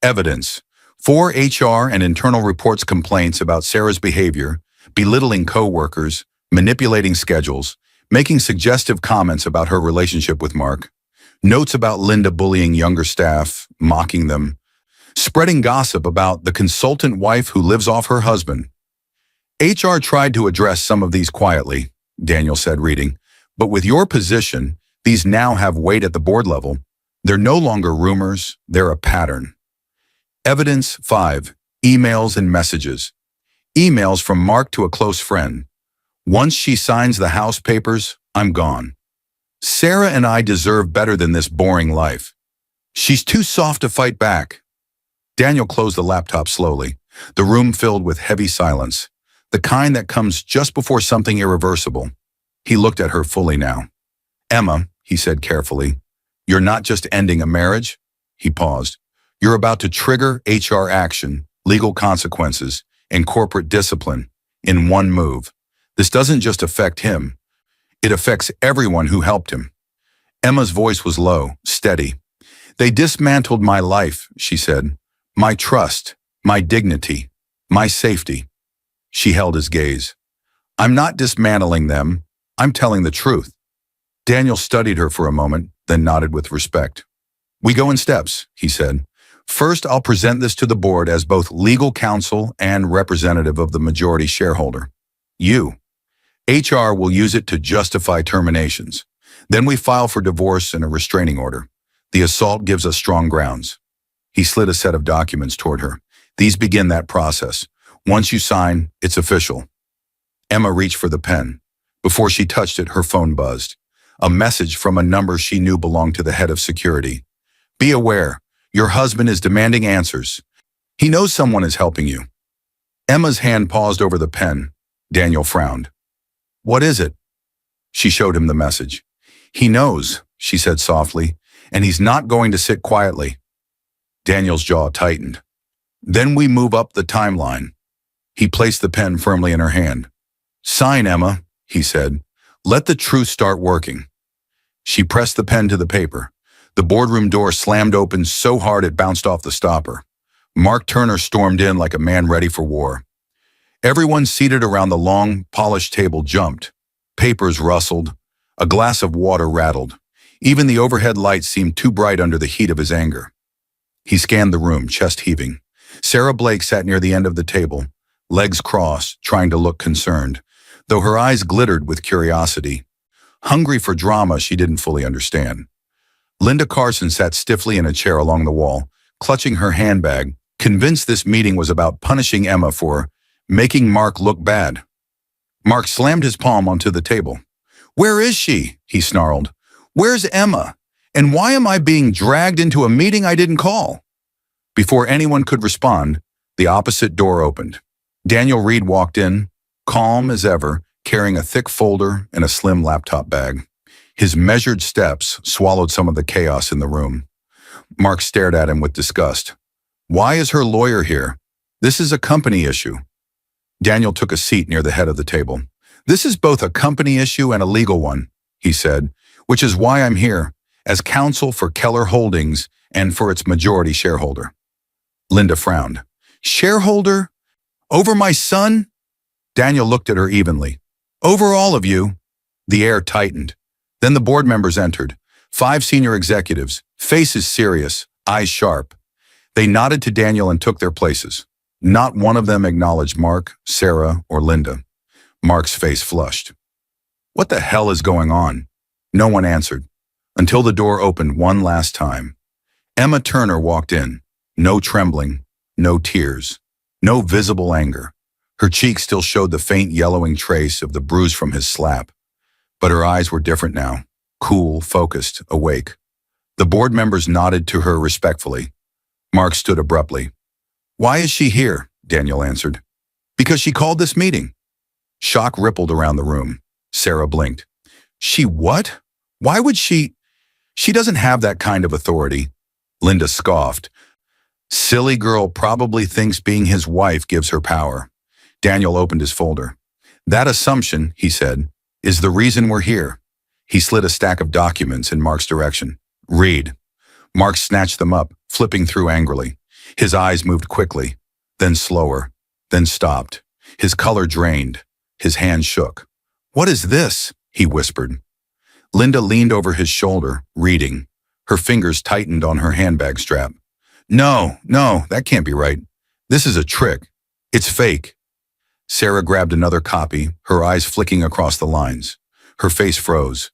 Evidence. 4 HR and internal reports complaints about Sarah's behavior, belittling coworkers, manipulating schedules, making suggestive comments about her relationship with Mark, notes about Linda bullying younger staff, mocking them, spreading gossip about the consultant wife who lives off her husband. HR tried to address some of these quietly, Daniel said, reading, but with your position, these now have weight at the board level. They're no longer rumors, they're a pattern. Evidence 5. Emails and messages. Emails from Mark to a close friend. Once she signs the house papers, I'm gone. Sarah and I deserve better than this boring life. She's too soft to fight back. Daniel closed the laptop slowly, the room filled with heavy silence, the kind that comes just before something irreversible. He looked at her fully now. Emma, he said carefully, you're not just ending a marriage. He paused. You're about to trigger HR action, legal consequences, and corporate discipline in one move. This doesn't just affect him. It affects everyone who helped him. Emma's voice was low, steady. They dismantled my life, she said. My trust, my dignity, my safety. She held his gaze. I'm not dismantling them. I'm telling the truth. Daniel studied her for a moment, then nodded with respect. We go in steps, he said. First, I'll present this to the board as both legal counsel and representative of the majority shareholder. You. HR will use it to justify terminations. Then we file for divorce and a restraining order. The assault gives us strong grounds. He slid a set of documents toward her. These begin that process. Once you sign, it's official. Emma reached for the pen. Before she touched it, her phone buzzed. A message from a number she knew belonged to the head of security. Be aware, your husband is demanding answers. He knows someone is helping you. Emma's hand paused over the pen. Daniel frowned. What is it? She showed him the message. He knows, she said softly, and he's not going to sit quietly. Daniel's jaw tightened. Then we move up the timeline. He placed the pen firmly in her hand. Sign, Emma, he said. Let the truth start working. She pressed the pen to the paper. The boardroom door slammed open so hard it bounced off the stopper. Mark Turner stormed in like a man ready for war. Everyone seated around the long, polished table jumped. Papers rustled. A glass of water rattled. Even the overhead lights seemed too bright under the heat of his anger. He scanned the room, chest heaving. Sarah Blake sat near the end of the table, legs crossed, trying to look concerned, though her eyes glittered with curiosity. Hungry for drama she didn't fully understand. Linda Carson sat stiffly in a chair along the wall, clutching her handbag, convinced this meeting was about punishing Emma for making Mark look bad. Mark slammed his palm onto the table. Where is she? He snarled. Where's Emma? And why am I being dragged into a meeting I didn't call? Before anyone could respond, the opposite door opened. Daniel Reed walked in, calm as ever, carrying a thick folder and a slim laptop bag. His measured steps swallowed some of the chaos in the room. Mark stared at him with disgust. Why is her lawyer here? This is a company issue. Daniel took a seat near the head of the table. This is both a company issue and a legal one, he said, which is why I'm here, as counsel for Keller Holdings and for its majority shareholder. Linda frowned. Shareholder? Over my son? Daniel looked at her evenly. Over all of you. The air tightened. Then the board members entered. 5 senior executives, faces serious, eyes sharp. They nodded to Daniel and took their places. Not one of them acknowledged Mark, Sarah, or Linda. Mark's face flushed. What the hell is going on? No one answered, until the door opened one last time. Emma Turner walked in. No trembling, no tears, no visible anger. Her cheeks still showed the faint yellowing trace of the bruise from his slap. But her eyes were different now, cool, focused, awake. The board members nodded to her respectfully. Mark stood abruptly. Why is she here? Daniel answered. Because she called this meeting. Shock rippled around the room. Sarah blinked. She what? Why would she? She doesn't have that kind of authority. Linda scoffed. Silly girl probably thinks being his wife gives her power. Daniel opened his folder. That assumption, he said, is the reason we're here. He slid a stack of documents in Mark's direction. Read. Mark snatched them up, flipping through angrily. His eyes moved quickly, then slower, then stopped. His color drained. His hand shook. "What is this?" he whispered. Linda leaned over his shoulder, reading. Her fingers tightened on her handbag strap. No, that can't be right. This is a trick. It's fake." Sarah grabbed another copy, her eyes flicking across the lines. Her face froze.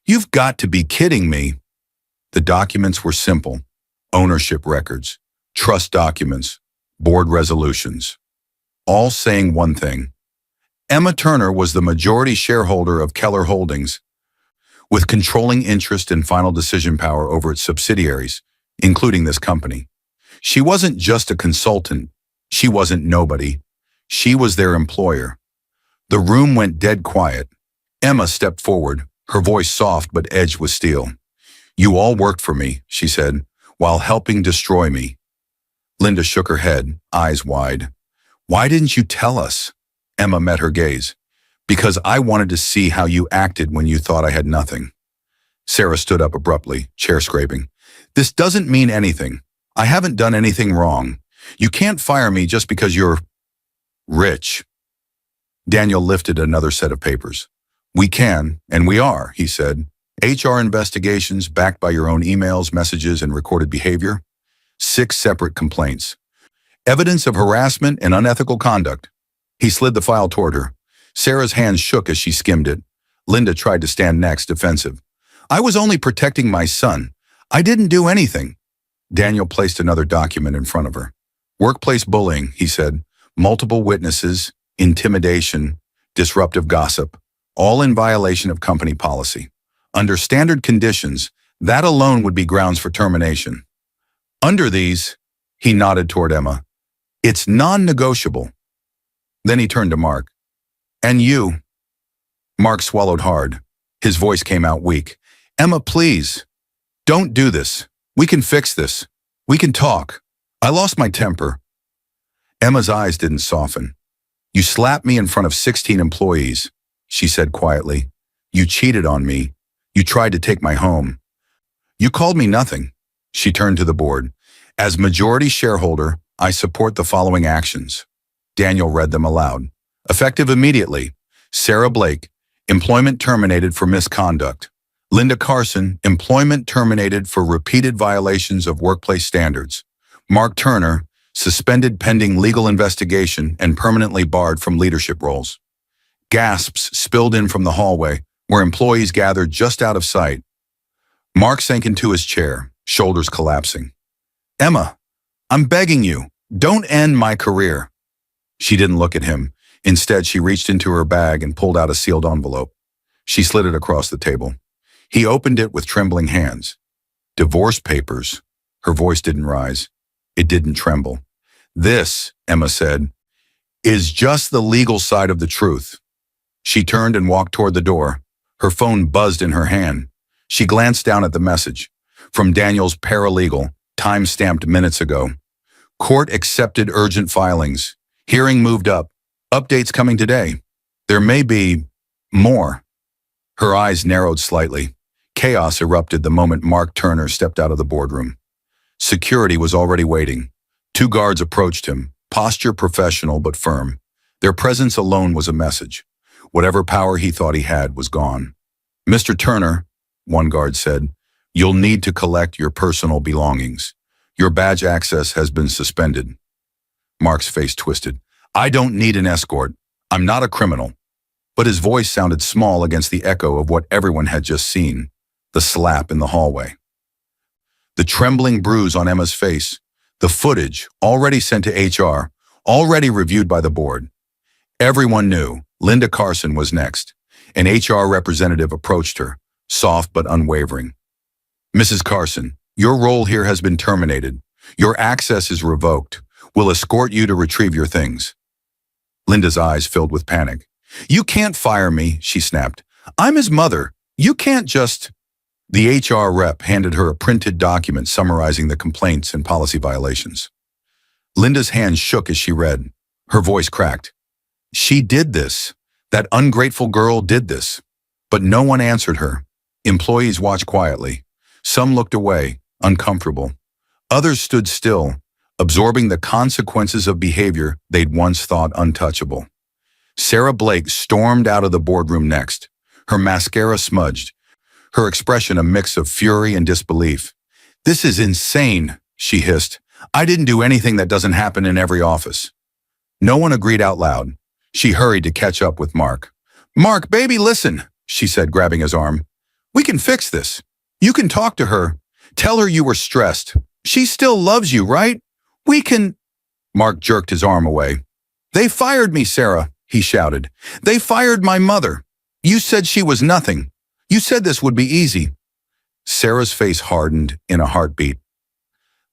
"You've got to be kidding me." The documents were simple. Ownership records, trust documents, board resolutions. All saying one thing. Emma Turner was the majority shareholder of Keller Holdings, with controlling interest and final decision power over its subsidiaries, including this company. She wasn't just a consultant. She wasn't nobody. She was their employer. The room went dead quiet. Emma stepped forward, her voice soft but edged with steel. "You all worked for me," she said, "while helping destroy me." Linda shook her head, eyes wide. "Why didn't you tell us?" Emma met her gaze. "Because I wanted to see how you acted when you thought I had nothing." Sarah stood up abruptly, chair scraping. "This doesn't mean anything. I haven't done anything wrong. You can't fire me just because you're rich." Daniel lifted another set of papers. "We can, and we are," he said. "HR investigations backed by your own emails, messages, and recorded behavior. 6 separate complaints. Evidence of harassment and unethical conduct." He slid the file toward her. Sarah's hands shook as she skimmed it. Linda tried to stand next, defensive. "I was only protecting my son. I didn't do anything." Daniel placed another document in front of her. "Workplace bullying," he said. "Multiple witnesses, intimidation, disruptive gossip, all in violation of company policy. Under standard conditions, that alone would be grounds for termination. Under these," he nodded toward Emma, "it's non-negotiable." Then he turned to Mark. "And you?" Mark swallowed hard. His voice came out weak. "Emma, please. Don't do this. We can fix this. We can talk. I lost my temper." Emma's eyes didn't soften. "You slapped me in front of 16 employees," she said quietly. "You cheated on me. You tried to take my home. You called me nothing." She turned to the board. "As majority shareholder, I support the following actions." Daniel read them aloud. "Effective immediately. Sarah Blake, employment terminated for misconduct. Linda Carson, employment terminated for repeated violations of workplace standards. Mark Turner, suspended pending legal investigation and permanently barred from leadership roles." Gasps spilled in from the hallway, where employees gathered just out of sight. Mark sank into his chair, shoulders collapsing. "Emma, I'm begging you, don't end my career." She didn't look at him. Instead, she reached into her bag and pulled out a sealed envelope. She slid it across the table. He opened it with trembling hands. "Divorce papers." Her voice didn't rise. It didn't tremble. "This," Emma said, "is just the legal side of the truth." She turned and walked toward the door. Her phone buzzed in her hand. She glanced down at the message. From Daniel's paralegal, time-stamped minutes ago. "Court accepted urgent filings. Hearing moved up. Updates coming today. There may be more." Her eyes narrowed slightly. Chaos erupted the moment Mark Turner stepped out of the boardroom. Security was already waiting. 2 guards approached him, posture professional but firm. Their presence alone was a message. Whatever power he thought he had was gone. "Mr. Turner," one guard said, "you'll need to collect your personal belongings. Your badge access has been suspended." Mark's face twisted. "I don't need an escort. I'm not a criminal." But his voice sounded small against the echo of what everyone had just seen, the slap in the hallway. The trembling bruise on Emma's face, the footage already sent to HR, already reviewed by the board. Everyone knew Linda Carson was next. An HR representative approached her, soft but unwavering. "Mrs. Carson, your role here has been terminated. Your access is revoked. We'll escort you to retrieve your things." Linda's eyes filled with panic. "You can't fire me," she snapped. "I'm his mother. You can't just—" The HR rep handed her a printed document summarizing the complaints and policy violations. Linda's hands shook as she read. Her voice cracked. "She did this. That ungrateful girl did this." But no one answered her. Employees watched quietly. Some looked away, uncomfortable. Others stood still, absorbing the consequences of behavior they'd once thought untouchable. Sarah Blake stormed out of the boardroom next, her mascara smudged, her expression a mix of fury and disbelief. "This is insane," she hissed. "I didn't do anything that doesn't happen in every office." No one agreed out loud. She hurried to catch up with Mark. "Mark, baby, listen," she said, grabbing his arm. "We can fix this. You can talk to her. Tell her you were stressed. She still loves you, right? We can—" Mark jerked his arm away. "They fired me, Sarah," he shouted. "They fired my mother. You said she was nothing. You said this would be easy." Sarah's face hardened in a heartbeat.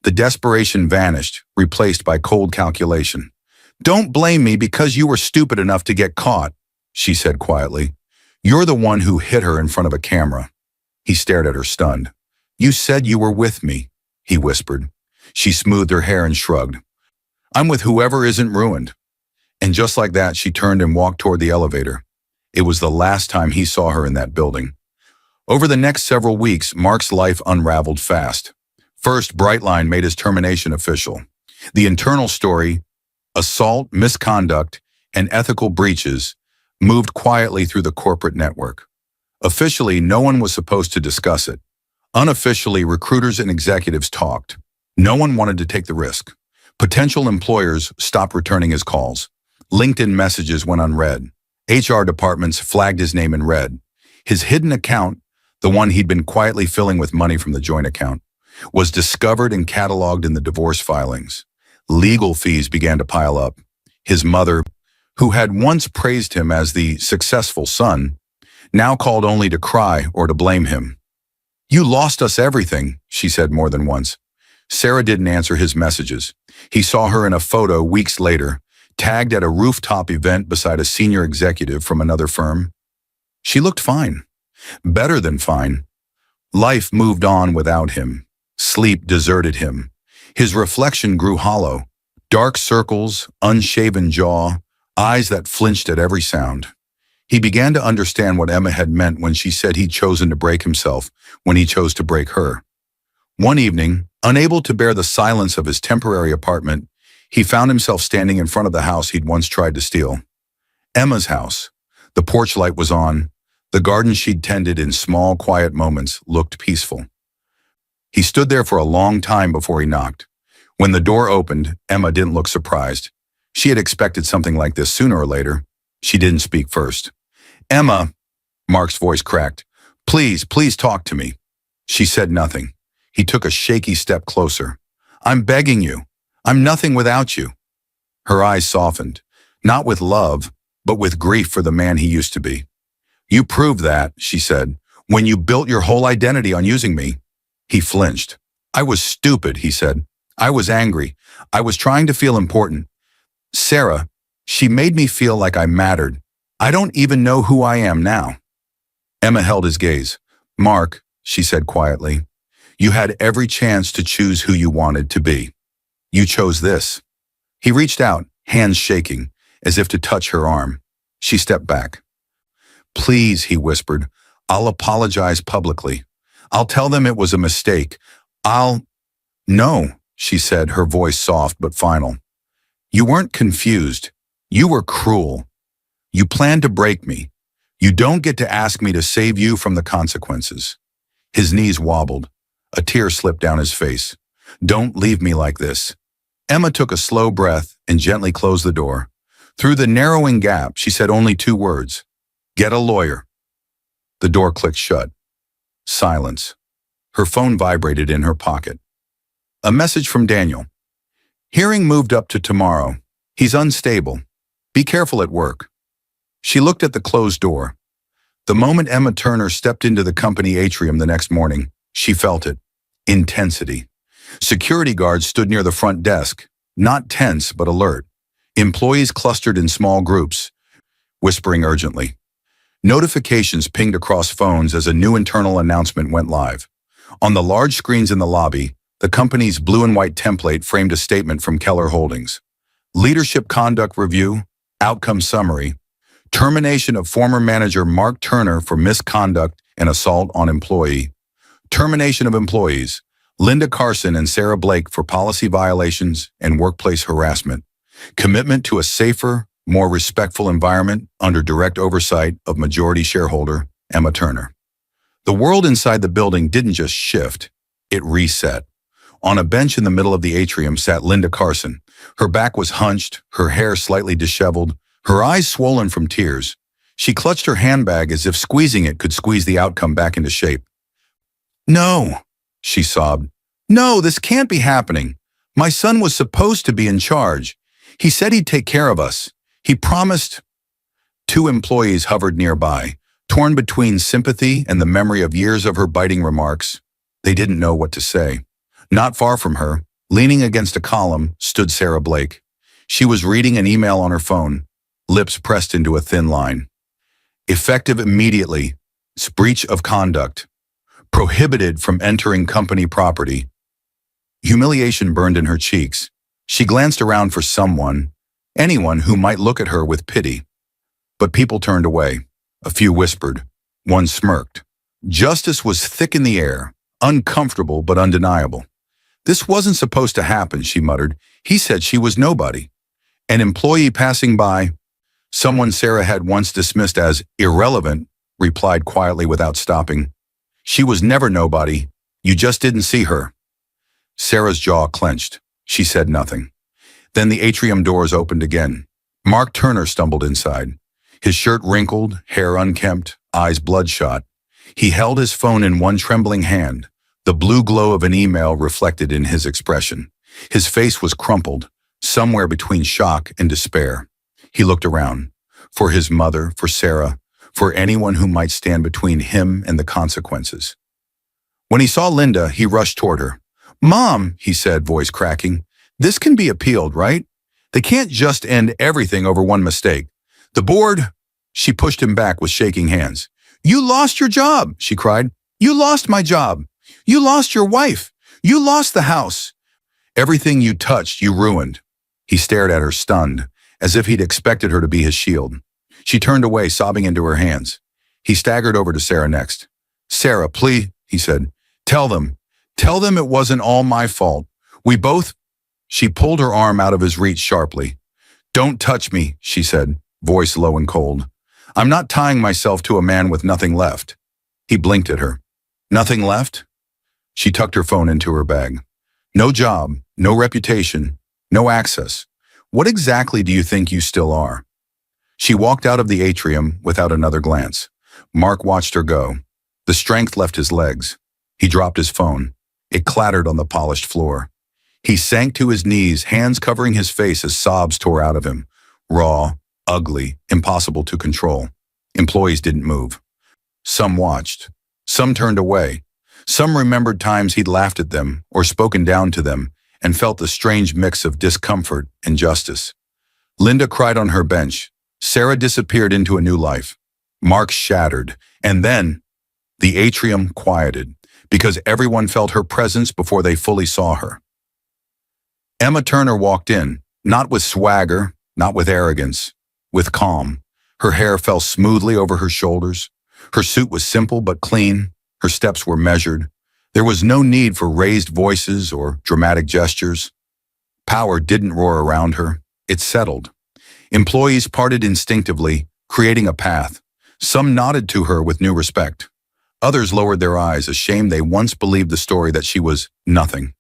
The desperation vanished, replaced by cold calculation. "Don't blame me because you were stupid enough to get caught," she said quietly. "You're the one who hit her in front of a camera." He stared at her, stunned. "You said you were with me," he whispered. She smoothed her hair and shrugged. "I'm with whoever isn't ruined." And just like that, she turned and walked toward the elevator. It was the last time he saw her in that building. Over the next several weeks, Mark's life unraveled fast. First, Brightline made his termination official. The internal story, assault, misconduct, and ethical breaches, moved quietly through the corporate network. Officially, no one was supposed to discuss it. Unofficially, recruiters and executives talked. No one wanted to take the risk. Potential employers stopped returning his calls. LinkedIn messages went unread. HR departments flagged his name in red. His hidden account, the one he'd been quietly filling with money from the joint account, was discovered and cataloged in the divorce filings. Legal fees began to pile up. His mother, who had once praised him as the successful son, now called only to cry or to blame him. "You lost us everything," she said more than once. Sarah didn't answer his messages. He saw her in a photo weeks later, tagged at a rooftop event beside a senior executive from another firm. She looked fine. Better than fine. Life moved on without him. Sleep deserted him. His reflection grew hollow. Dark circles, unshaven jaw, eyes that flinched at every sound. He began to understand what Emma had meant when she said he'd chosen to break himself when he chose to break her. One evening, unable to bear the silence of his temporary apartment, he found himself standing in front of the house he'd once tried to steal. Emma's house. The porch light was on. The garden she'd tended in small, quiet moments looked peaceful. He stood there for a long time before he knocked. When the door opened, Emma didn't look surprised. She had expected something like this sooner or later. She didn't speak first. "Emma," Mark's voice cracked. Please talk to me." She said nothing. He took a shaky step closer. "I'm begging you. I'm nothing without you." Her eyes softened, not with love, but with grief for the man he used to be. "You proved that," she said, "when you built your whole identity on using me." He flinched. "I was stupid," he said. "I was angry. I was trying to feel important. Sarah, she made me feel like I mattered. I don't even know who I am now." Emma held his gaze. "Mark," she said quietly, "you had every chance to choose who you wanted to be. You chose this." He reached out, hands shaking, as if to touch her arm. She stepped back. "Please," he whispered, "I'll apologize publicly. I'll tell them it was a mistake. No," she said, her voice soft but final. "You weren't confused. You were cruel. You planned to break me. You don't get to ask me to save you from the consequences." His knees wobbled. A tear slipped down his face. "Don't leave me like this." Emma took a slow breath and gently closed the door. Through the narrowing gap, she said only 2 words. "Get a lawyer." The door clicked shut. Silence. Her phone vibrated in her pocket. A message from Daniel. "Hearing moved up to tomorrow. He's unstable. Be careful at work." She looked at the closed door. The moment Emma Turner stepped into the company atrium the next morning, she felt it. Intensity. Security guards stood near the front desk, not tense but alert. Employees clustered in small groups, whispering urgently. Notifications pinged across phones as a new internal announcement went live. On the large screens in the lobby, the company's blue and white template framed a statement from Keller Holdings. Leadership Conduct Review, Outcome Summary, termination of former manager Mark Turner for misconduct and assault on employee, termination of employees, Linda Carson and Sarah Blake for policy violations and workplace harassment, commitment to a safer, more respectful environment under direct oversight of majority shareholder Emma Turner. The world inside the building didn't just shift, it reset. On a bench in the middle of the atrium sat Linda Carson. Her back was hunched, her hair slightly disheveled, her eyes swollen from tears. She clutched her handbag as if squeezing it could squeeze the outcome back into shape. "No," she sobbed. "No, this can't be happening. My son was supposed to be in charge. He said he'd take care of us. He promised." Two employees hovered nearby, torn between sympathy and the memory of years of her biting remarks. They didn't know what to say. Not far from her, leaning against a column, stood Sarah Blake. She was reading an email on her phone, lips pressed into a thin line. Effective immediately, breach of conduct. Prohibited from entering company property. Humiliation burned in her cheeks. She glanced around for someone, anyone who might look at her with pity. But people turned away. A few whispered. One smirked. Justice was thick in the air, uncomfortable but undeniable. "This wasn't supposed to happen," she muttered. "He said she was nobody." An employee passing by, someone Sarah had once dismissed as irrelevant, replied quietly without stopping. "She was never nobody. You just didn't see her." Sarah's jaw clenched. She said nothing. Then the atrium doors opened again. Mark Turner stumbled inside. His shirt wrinkled, hair unkempt, eyes bloodshot. He held his phone in one trembling hand. The blue glow of an email reflected in his expression. His face was crumpled, somewhere between shock and despair. He looked around. For his mother, for Sarah, for anyone who might stand between him and the consequences. When he saw Linda, he rushed toward her. "Mom," he said, voice cracking, "this can be appealed, right? They can't just end everything over one mistake. The board—" She pushed him back with shaking hands. "You lost your job," she cried. "You lost my job. You lost your wife. You lost the house. Everything you touched, you ruined." He stared at her, stunned, as if he'd expected her to be his shield. She turned away, sobbing into her hands. He staggered over to Sarah next. "Sarah, please," he said. Tell them it wasn't all my fault. We both—" She pulled her arm out of his reach sharply. "Don't touch me," she said, voice low and cold. "I'm not tying myself to a man with nothing left." He blinked at her. "Nothing left?" She tucked her phone into her bag. "No job, no reputation, no access. What exactly do you think you still are?" She walked out of the atrium without another glance. Mark watched her go. The strength left his legs. He dropped his phone. It clattered on the polished floor. He sank to his knees, hands covering his face as sobs tore out of him. Raw, ugly, impossible to control. Employees didn't move. Some watched. Some turned away. Some remembered times he'd laughed at them or spoken down to them and felt the strange mix of discomfort and justice. Linda cried on her bench. Sarah disappeared into a new life. Mark shattered. And then the atrium quieted because everyone felt her presence before they fully saw her. Emma Turner walked in, not with swagger, not with arrogance, with calm. Her hair fell smoothly over her shoulders. Her suit was simple but clean. Her steps were measured. There was no need for raised voices or dramatic gestures. Power didn't roar around her. It settled. Employees parted instinctively, creating a path. Some nodded to her with new respect. Others lowered their eyes, ashamed they once believed the story that she was nothing.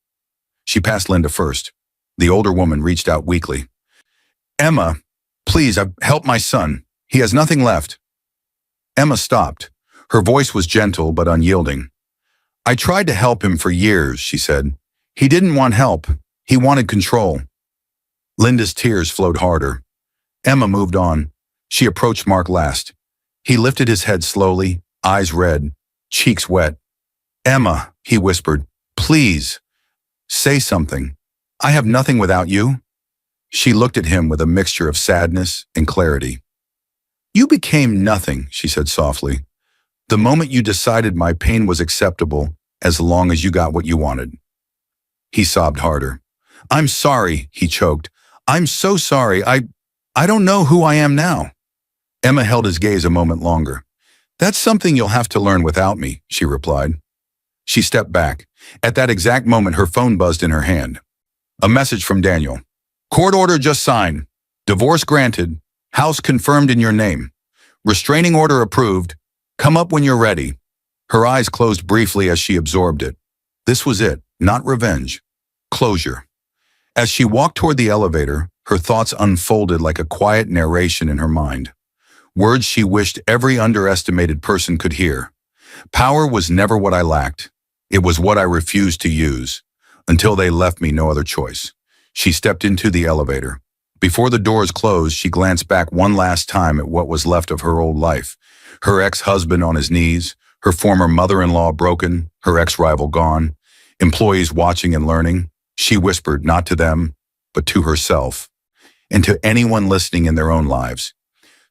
She passed Linda first. The older woman reached out weakly. "Emma, please, help my son. He has nothing left." Emma stopped. Her voice was gentle but unyielding. "I tried to help him for years," she said. "He didn't want help. He wanted control." Linda's tears flowed harder. Emma moved on. She approached Mark last. He lifted his head slowly, eyes red, cheeks wet. "Emma," he whispered, "please, say something. I have nothing without you." She looked at him with a mixture of sadness and clarity. "You became nothing," she said softly, "the moment you decided my pain was acceptable as long as you got what you wanted." He sobbed harder. "I'm sorry," he choked. "I'm so sorry. I don't know who I am now." Emma held his gaze a moment longer. "That's something you'll have to learn without me," she replied. She stepped back. At that exact moment, her phone buzzed in her hand. A message from Daniel. "Court order just signed. Divorce granted. House confirmed in your name. Restraining order approved. Come up when you're ready. Her eyes closed briefly as she absorbed it. This was it, not revenge. Closure. As she walked toward the elevator, her thoughts unfolded like a quiet narration in her mind. Words she wished every underestimated person could hear. Power was never what I lacked. It was what I refused to use, until they left me no other choice. She stepped into the elevator. Before the doors closed, she glanced back one last time at what was left of her old life. Her ex-husband on his knees, her former mother-in-law broken, her ex-rival gone, employees watching and learning. She whispered not to them, but to herself, and to anyone listening in their own lives.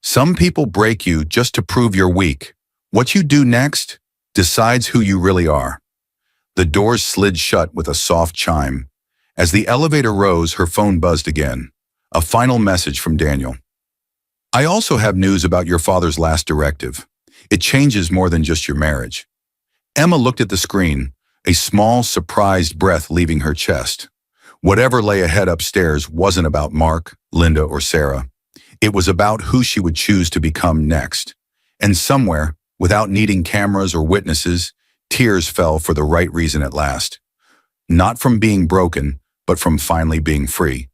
Some people break you just to prove you're weak. What you do next decides who you really are. The doors slid shut with a soft chime. As the elevator rose, her phone buzzed again. A final message from Daniel. I also have news about your father's last directive. It changes more than just your marriage. Emma looked at the screen, a small, surprised breath leaving her chest. Whatever lay ahead upstairs wasn't about Mark, Linda, or Sarah. It was about who she would choose to become next. And somewhere, without needing cameras or witnesses, tears fell for the right reason at last. Not from being broken, but from finally being free.